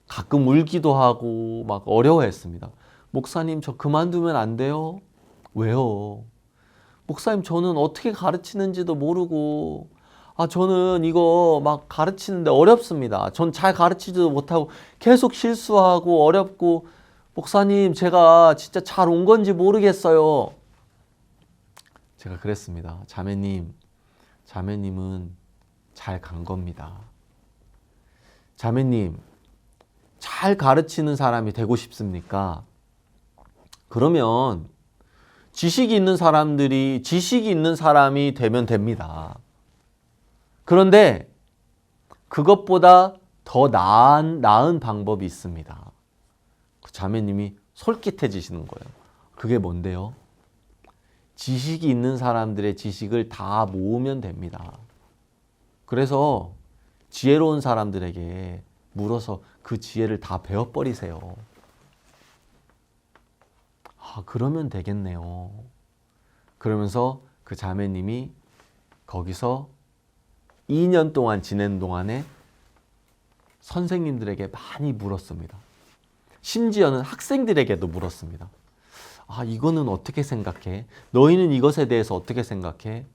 가끔 울기도 하고 막 어려워했습니다. 목사님, 저 그만두면 안 돼요? 왜요? 목사님, 저는 어떻게 가르치는지도 모르고 저는 이거 막 가르치는데 어렵습니다. 전 잘 가르치지도 못하고 계속 실수하고 어렵고 목사님, 제가 진짜 잘 온 건지 모르겠어요. 제가 그랬습니다. 자매님은 잘 간 겁니다. 자매님, 잘 가르치는 사람이 되고 싶습니까? 그러면 지식이 있는 사람이 되면 됩니다. 그런데 그것보다 더 나은 방법이 있습니다. 자매님이 솔깃해지시는 거예요. 그게 뭔데요? 지식이 있는 사람들의 지식을 다 모으면 됩니다. 그래서 지혜로운 사람들에게 물어서 그 지혜를 다 배워버리세요. 그러면 되겠네요. 그러면서 그 자매님이 거기서 2년 동안 지낸 동안에 선생님들에게 많이 물었습니다. 심지어는 학생들에게도 물었습니다. 이거는 어떻게 생각해? 너희는 이것에 대해서 어떻게 생각해?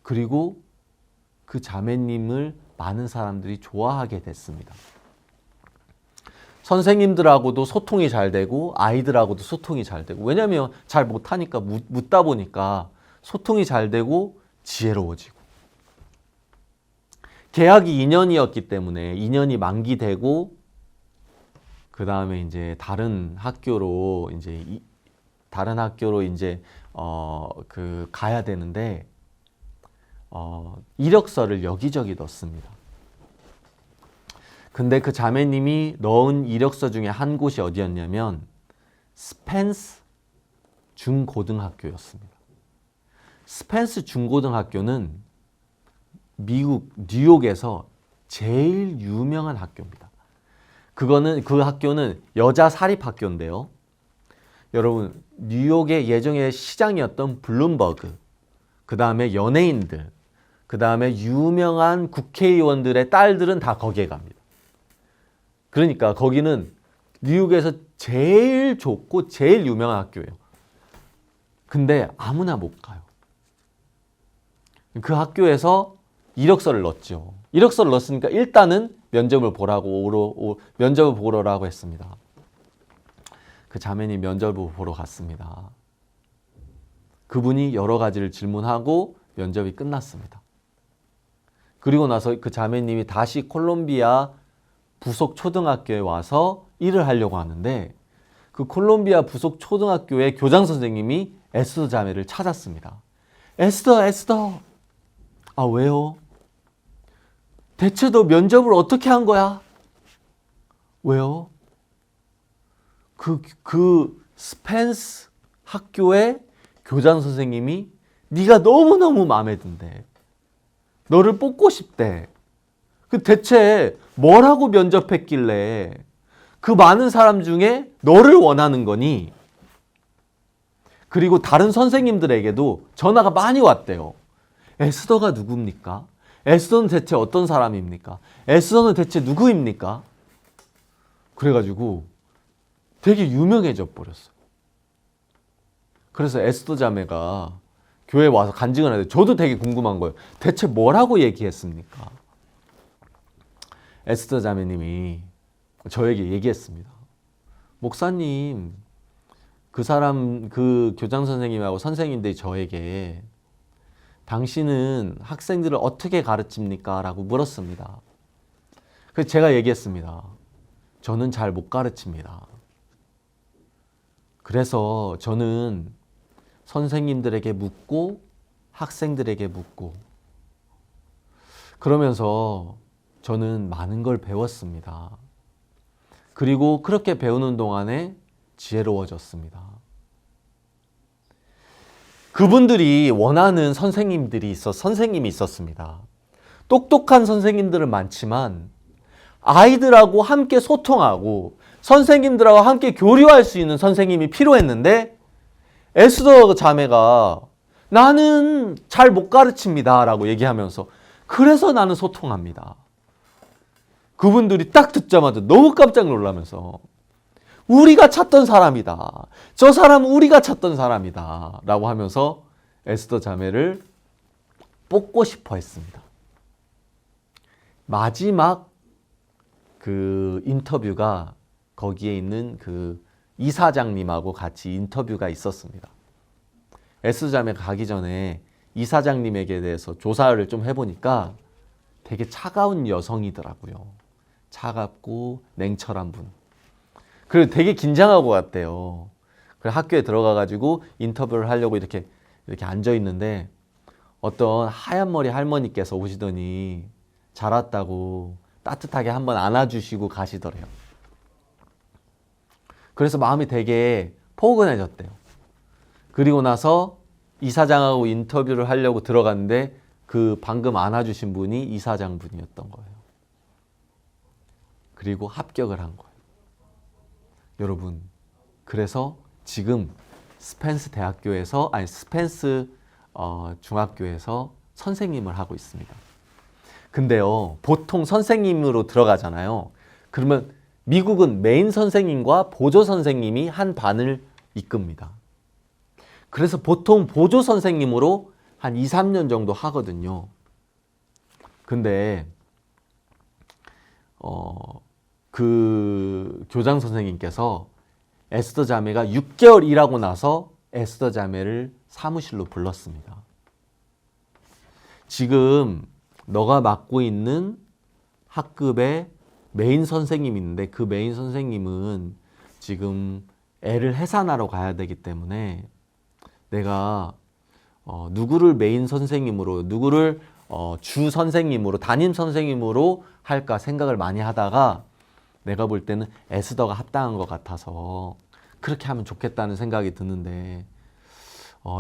그리고 그 자매님을 많은 사람들이 좋아하게 됐습니다. 선생님들하고도 소통이 잘 되고 아이들하고도 소통이 잘 되고 왜냐하면 잘 못하니까 묻다 보니까 소통이 잘 되고 지혜로워지고 계약이 2년이었기 때문에 2년이 만기되고 그 다음에 이제 다른 학교로 이제 가야 되는데 이력서를 여기저기 넣습니다. 근데 그 자매님이 넣은 이력서 중에 한 곳이 어디였냐면 스펜스 중고등학교였습니다. 스펜스 중고등학교는 미국 뉴욕에서 제일 유명한 학교입니다. 그 학교는 여자 사립학교인데요. 여러분, 뉴욕의 예전에 시장이었던 블룸버그, 그 다음에 연예인들, 그 다음에 유명한 국회의원들의 딸들은 다 거기에 갑니다. 그러니까 거기는 뉴욕에서 제일 좋고 제일 유명한 학교예요. 근데 아무나 못 가요. 그 학교에서 이력서를 넣었죠. 이력서를 넣었으니까 일단은 면접을 보러 오라고 했습니다. 그 자매님 면접을 보러 갔습니다. 그분이 여러 가지를 질문하고 면접이 끝났습니다. 그리고 나서 그 자매님이 다시 콜롬비아 부속 초등학교에 와서 일을 하려고 하는데 그 콜롬비아 부속 초등학교의 교장 선생님이 에스더 자매를 찾았습니다. 에스더. 아, 왜요? 대체 너 면접을 어떻게 한 거야? 왜요? 그 스펜스 학교의 교장 선생님이 네가 너무너무 마음에 든대. 너를 뽑고 싶대. 그 대체 뭐라고 면접했길래 그 많은 사람 중에 너를 원하는 거니? 그리고 다른 선생님들에게도 전화가 많이 왔대요. 에스더가 누굽니까? 에스더는 대체 어떤 사람입니까? 에스더는 대체 누구입니까? 그래가지고 되게 유명해져 버렸어요. 그래서 에스더 자매가 교회에 와서 간증을 하는데 저도 되게 궁금한 거예요. 대체 뭐라고 얘기했습니까? 에스더 자매님이 저에게 얘기했습니다. 목사님, 그 교장 선생님하고 선생님들이 저에게 당신은 학생들을 어떻게 가르칩니까? 라고 물었습니다. 그래서 제가 얘기했습니다. 저는 잘 못 가르칩니다. 그래서 저는 선생님들에게 묻고 학생들에게 묻고 그러면서 저는 많은 걸 배웠습니다. 그리고 그렇게 배우는 동안에 지혜로워졌습니다. 그분들이 원하는 선생님이 있었습니다. 똑똑한 선생님들은 많지만 아이들하고 함께 소통하고 선생님들하고 함께 교류할 수 있는 선생님이 필요했는데 에스더 자매가 나는 잘 못 가르칩니다 라고 얘기하면서 그래서 나는 소통합니다. 그분들이 딱 듣자마자 너무 깜짝 놀라면서 우리가 찾던 사람이다. 저 사람은 우리가 찾던 사람이다. 라고 하면서 에스더 자매를 뽑고 싶어 했습니다. 마지막 그 인터뷰가 거기에 있는 그 이사장님하고 같이 인터뷰가 있었습니다. 에스더 자매가 가기 전에 이사장님에게 대해서 조사를 좀 해보니까 되게 차가운 여성이더라고요. 차갑고 냉철한 분. 그리고 되게 긴장하고 갔대요. 그래서 학교에 들어가가지고 인터뷰를 하려고 이렇게 앉아 있는데 어떤 하얀 머리 할머니께서 오시더니 잘 왔다고 따뜻하게 한번 안아주시고 가시더래요. 그래서 마음이 되게 포근해졌대요. 그리고 나서 이사장하고 인터뷰를 하려고 들어갔는데 그 방금 안아주신 분이 이사장 분이었던 거예요. 그리고 합격을 한 거예요. 여러분, 그래서 지금 스펜스 중학교에서 선생님을 하고 있습니다. 근데요, 보통 선생님으로 들어가잖아요. 그러면 미국은 메인 선생님과 보조 선생님이 한 반을 이끕니다. 그래서 보통 보조 선생님으로 한 2, 3년 정도 하거든요. 근데 그 교장 선생님께서 에스더 자매가 6개월 일하고 나서 에스더 자매를 사무실로 불렀습니다. 지금 너가 맡고 있는 학급의 메인 선생님이 있는데 그 메인 선생님은 지금 애를 해산하러 가야 되기 때문에 내가 누구를 메인 선생님으로 누구를 주 선생님으로 담임 선생님으로 할까 생각을 많이 하다가 내가 볼 때는 에스더가 합당한 것 같아서 그렇게 하면 좋겠다는 생각이 드는데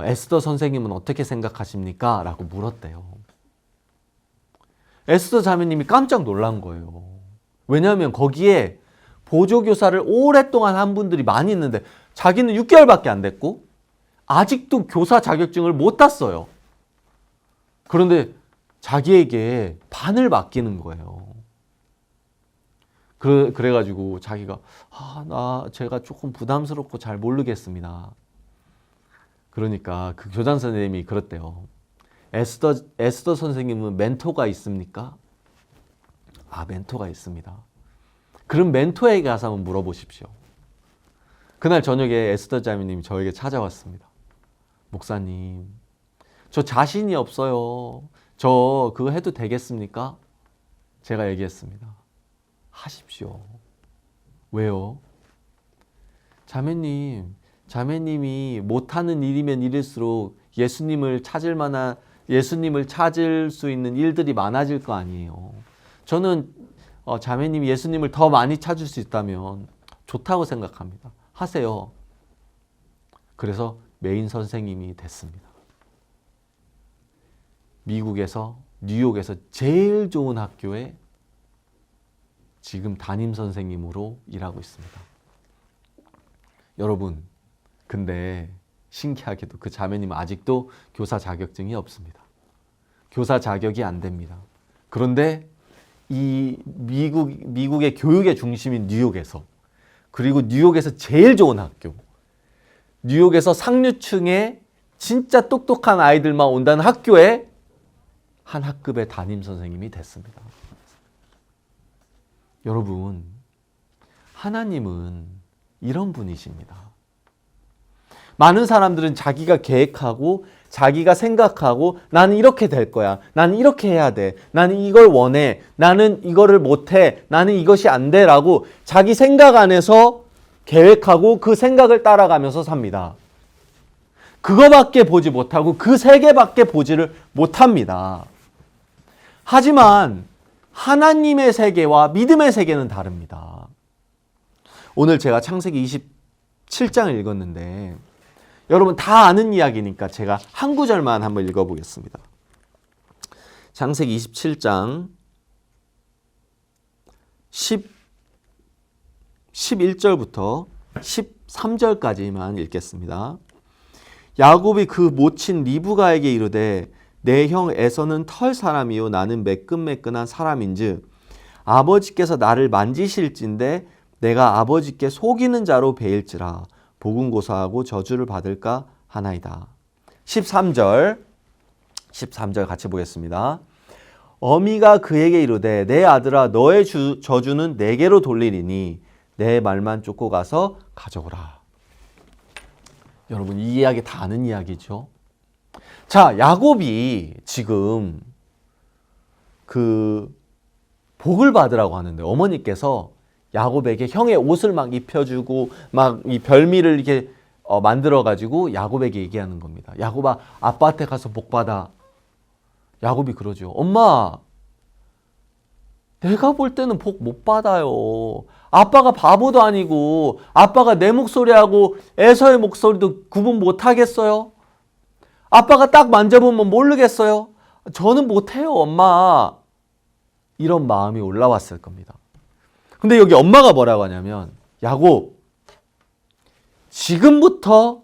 에스더 선생님은 어떻게 생각하십니까? 라고 물었대요. 에스더 자매님이 깜짝 놀란 거예요. 왜냐하면 거기에 보조교사를 오랫동안 한 분들이 많이 있는데 자기는 6개월밖에 안 됐고 아직도 교사 자격증을 못 땄어요. 그런데 자기에게 반을 맡기는 거예요. 그래가지고 자기가 제가 조금 부담스럽고 잘 모르겠습니다. 그러니까 그 교장 선생님이 그랬대요. 에스더 선생님은 멘토가 있습니까? 멘토가 있습니다. 그럼 멘토에게 가서 한번 물어보십시오. 그날 저녁에 에스더 자매님이 저에게 찾아왔습니다. 목사님, 저 자신이 없어요. 저 그거 해도 되겠습니까? 제가 얘기했습니다. 하십시오. 왜요? 자매님이 못하는 일이면 일일수록 예수님을 찾을 수 있는 일들이 많아질 거 아니에요. 저는 자매님이 예수님을 더 많이 찾을 수 있다면 좋다고 생각합니다. 하세요. 그래서 메인 선생님이 됐습니다. 미국에서 뉴욕에서 제일 좋은 학교에 지금 담임 선생님으로 일하고 있습니다. 여러분, 근데 신기하게도 그 자매님은 아직도 교사 자격증이 없습니다. 교사 자격이 안 됩니다. 그런데 이 미국의 교육의 중심인 뉴욕에서, 그리고 뉴욕에서 제일 좋은 학교, 뉴욕에서 상류층에 진짜 똑똑한 아이들만 온다는 학교에 한 학급의 담임 선생님이 됐습니다. 여러분, 하나님은 이런 분이십니다. 많은 사람들은 자기가 계획하고 자기가 생각하고 나는 이렇게 될 거야. 나는 이렇게 해야 돼. 나는 이걸 원해. 나는 이거를 못해. 나는 이것이 안 돼. 라고 자기 생각 안에서 계획하고 그 생각을 따라가면서 삽니다. 그거밖에 보지 못하고 그 세계밖에 보지를 못합니다. 하지만 하나님의 세계와 믿음의 세계는 다릅니다. 오늘 제가 창세기 27장을 읽었는데 여러분 다 아는 이야기니까 제가 한 구절만 한번 읽어보겠습니다. 창세기 27장 11절부터 13절까지만 읽겠습니다. 야곱이 그 모친 리브가에게 이르되 내 형 에서는 털 사람이요 나는 매끈매끈한 사람인즉 아버지께서 나를 만지실진데 내가 아버지께 속이는 자로 배일지라 보금고사하고 저주를 받을까 하나이다. 13절 같이 보겠습니다. 어미가 그에게 이르되 내 아들아 너의 저주는 내게로 돌리리니 내 말만 쫓고 가서 가져오라. 여러분 이 이야기 다 아는 이야기죠. 자, 야곱이 지금 그 복을 받으라고 하는데 어머니께서 야곱에게 형의 옷을 막 입혀주고 막 이 별미를 이렇게 만들어가지고 야곱에게 얘기하는 겁니다. 야곱아, 아빠한테 가서 복 받아. 야곱이 그러죠. 엄마, 내가 볼 때는 복 못 받아요. 아빠가 바보도 아니고 아빠가 내 목소리하고 에서의 목소리도 구분 못 하겠어요? 아빠가 딱 만져보면 모르겠어요? 저는 못해요, 엄마. 이런 마음이 올라왔을 겁니다. 근데 여기 엄마가 뭐라고 하냐면 야곱, 지금부터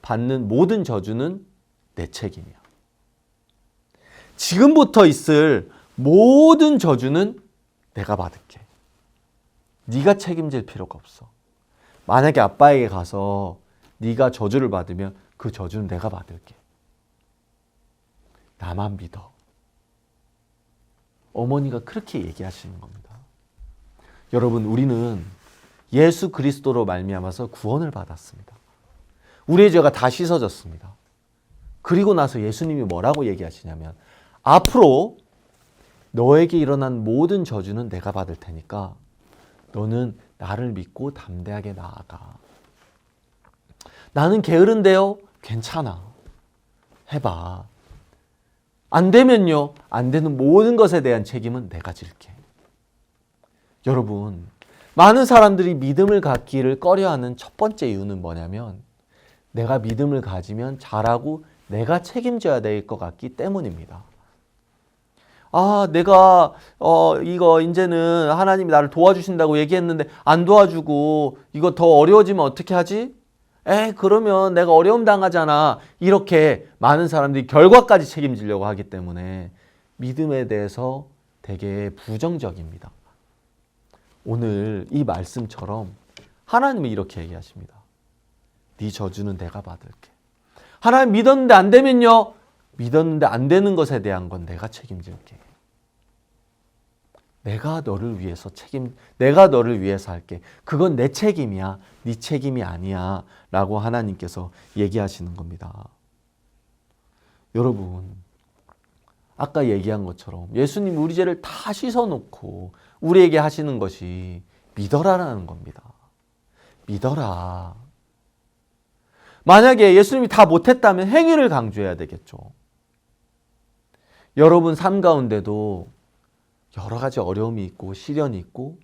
받는 모든 저주는 내 책임이야. 지금부터 있을 모든 저주는 내가 받을게. 네가 책임질 필요가 없어. 만약에 아빠에게 가서 네가 저주를 받으면 그 저주는 내가 받을게. 나만 믿어. 어머니가 그렇게 얘기하시는 겁니다. 여러분, 우리는 예수 그리스도로 말미암아서 구원을 받았습니다. 우리의 죄가 다 씻어졌습니다. 그리고 나서 예수님이 뭐라고 얘기하시냐면 앞으로 너에게 일어난 모든 저주는 내가 받을 테니까 너는 나를 믿고 담대하게 나아가. 나는 게으른데요? 괜찮아. 해봐. 안 되면요, 안 되는 모든 것에 대한 책임은 내가 질게. 여러분, 많은 사람들이 믿음을 갖기를 꺼려하는 첫 번째 이유는 뭐냐면 내가 믿음을 가지면 잘하고 내가 책임져야 될 것 같기 때문입니다. 내가 이거 이제는 하나님이 나를 도와주신다고 얘기했는데 안 도와주고 이거 더 어려워지면 어떻게 하지? 그러면 내가 어려움 당하잖아. 이렇게 많은 사람들이 결과까지 책임지려고 하기 때문에 믿음에 대해서 되게 부정적입니다. 오늘 이 말씀처럼 하나님이 이렇게 얘기하십니다. 네 저주는 내가 받을게. 하나님 믿었는데 안 되면요. 믿었는데 안 되는 것에 대한 건 내가 책임질게. 내가 너를 위해서 할게. 그건 내 책임이야. 네 책임이 아니야. 라고 하나님께서 얘기하시는 겁니다. 여러분, 아까 얘기한 것처럼 예수님 우리 죄를 다 씻어놓고 우리에게 하시는 것이 믿어라라는 겁니다. 믿어라. 만약에 예수님이 다 못했다면 행위를 강조해야 되겠죠. 여러분 삶 가운데도 여러 가지 어려움이 있고 시련이 있고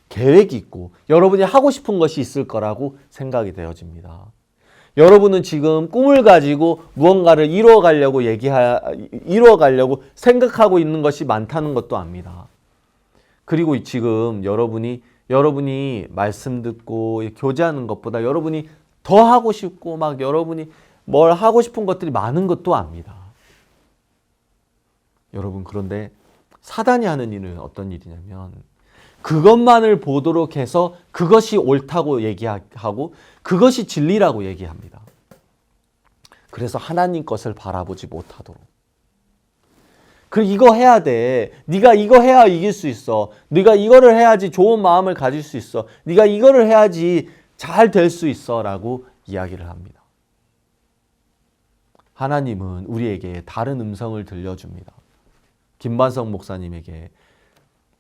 계획이 있고 여러분이 하고 싶은 것이 있을 거라고 생각이 되어집니다. 여러분은 지금 꿈을 가지고 무언가를 이루어가려고 생각하고 있는 것이 많다는 것도 압니다. 그리고 지금 여러분이 말씀 듣고 교제하는 것보다 여러분이 더 하고 싶고 막 여러분이 뭘 하고 싶은 것들이 많은 것도 압니다. 여러분, 그런데 사단이 하는 일은 어떤 일이냐면 그것만을 보도록 해서 그것이 옳다고 얘기하고 그것이 진리라고 얘기합니다. 그래서 하나님 것을 바라보지 못하도록. 그리고 이거 해야 돼. 네가 이거 해야 이길 수 있어. 네가 이거를 해야지 좋은 마음을 가질 수 있어. 네가 이거를 해야지 잘 될 수 있어 라고 이야기를 합니다. 하나님은 우리에게 다른 음성을 들려줍니다. 김반석 목사님에게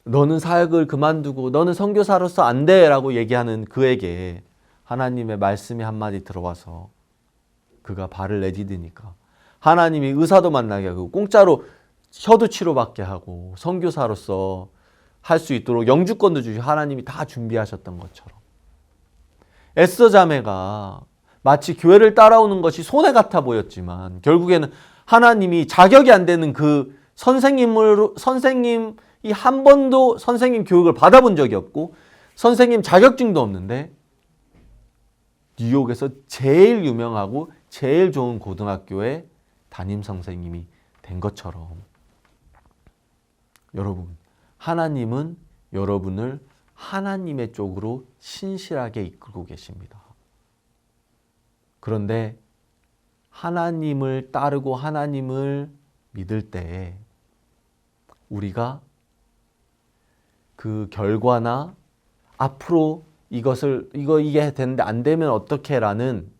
너는 사역을 그만두고 너는 선교사로서 안 돼 라고 얘기하는 그에게 하나님의 말씀이 한마디 들어와서 그가 발을 내디디니까 하나님이 의사도 만나게 하고 공짜로 혀도 치료받게 하고 선교사로서 할 수 있도록 영주권도 주시고 하나님이 다 준비하셨던 것처럼 에스더 자매가 마치 교회를 따라오는 것이 손해 같아 보였지만 결국에는 하나님이 자격이 안 되는 그 선생님이 한 번도 선생님 교육을 받아본 적이 없고 선생님 자격증도 없는데 뉴욕에서 제일 유명하고 제일 좋은 고등학교의 담임 선생님이 된 것처럼 여러분, 하나님은 여러분을 하나님의 쪽으로 신실하게 이끌고 계십니다. 그런데 하나님을 따르고 하나님을 믿을 때 우리가 그 결과나 앞으로 이게 되는데 안 되면 어떡해 라는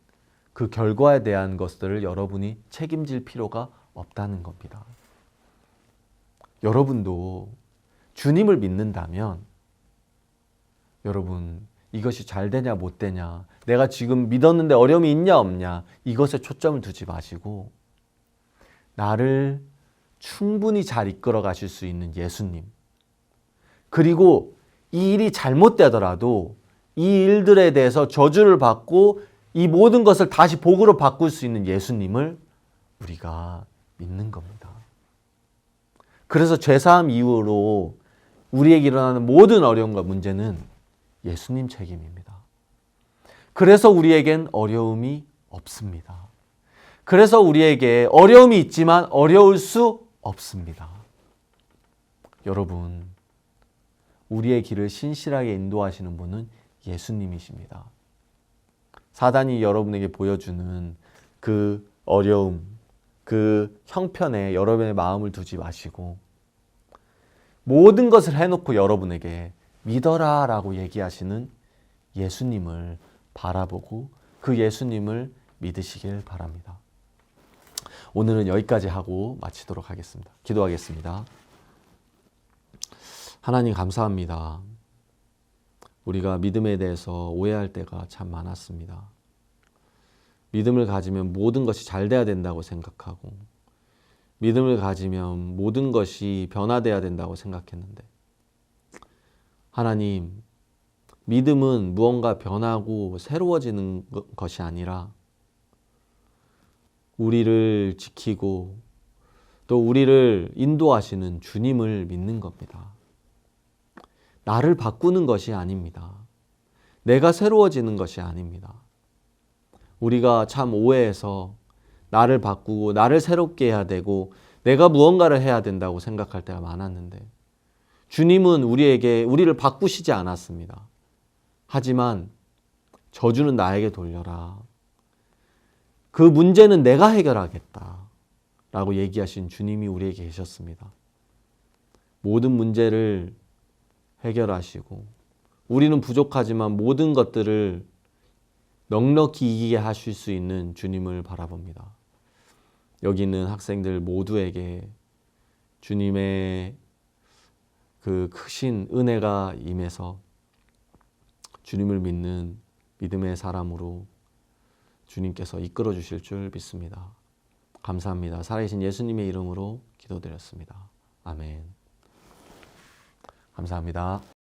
그 결과에 대한 것들을 여러분이 책임질 필요가 없다는 겁니다. 여러분도 주님을 믿는다면 여러분 이것이 잘 되냐 못 되냐 내가 지금 믿었는데 어려움이 있냐 없냐 이것에 초점을 두지 마시고 나를 충분히 잘 이끌어 가실 수 있는 예수님 그리고 이 일이 잘못되더라도 이 일들에 대해서 저주를 받고 이 모든 것을 다시 복으로 바꿀 수 있는 예수님을 우리가 믿는 겁니다. 그래서 죄사함 이후로 우리에게 일어나는 모든 어려움과 문제는 예수님 책임입니다. 그래서 우리에겐 어려움이 없습니다. 그래서 우리에게 어려움이 있지만 어려울 수 없습니다. 여러분, 우리의 길을 신실하게 인도하시는 분은 예수님이십니다. 사단이 여러분에게 보여주는 그 어려움, 그 형편에 여러분의 마음을 두지 마시고 모든 것을 해놓고 여러분에게 믿어라 라고 얘기하시는 예수님을 바라보고 그 예수님을 믿으시길 바랍니다. 오늘은 여기까지 하고 마치도록 하겠습니다. 기도하겠습니다. 하나님 감사합니다. 우리가 믿음에 대해서 오해할 때가 참 많았습니다. 믿음을 가지면 모든 것이 잘 돼야 된다고 생각하고 믿음을 가지면 모든 것이 변화돼야 된다고 생각했는데 하나님, 믿음은 무언가 변하고 새로워지는 것이 아니라 우리를 지키고 또 우리를 인도하시는 주님을 믿는 겁니다. 나를 바꾸는 것이 아닙니다. 내가 새로워지는 것이 아닙니다. 우리가 참 오해해서 나를 바꾸고 나를 새롭게 해야 되고 내가 무언가를 해야 된다고 생각할 때가 많았는데 주님은 우리를 바꾸시지 않았습니다. 하지만 저주는 나에게 돌려라. 그 문제는 내가 해결하겠다. 라고 얘기하신 주님이 우리에게 계셨습니다. 모든 문제를 해결하시고 우리는 부족하지만 모든 것들을 넉넉히 이기게 하실 수 있는 주님을 바라봅니다. 여기 있는 학생들 모두에게 주님의 그 크신 은혜가 임해서 주님을 믿는 믿음의 사람으로 주님께서 이끌어 주실 줄 믿습니다. 감사합니다. 살아계신 예수님의 이름으로 기도드렸습니다. 아멘. 감사합니다.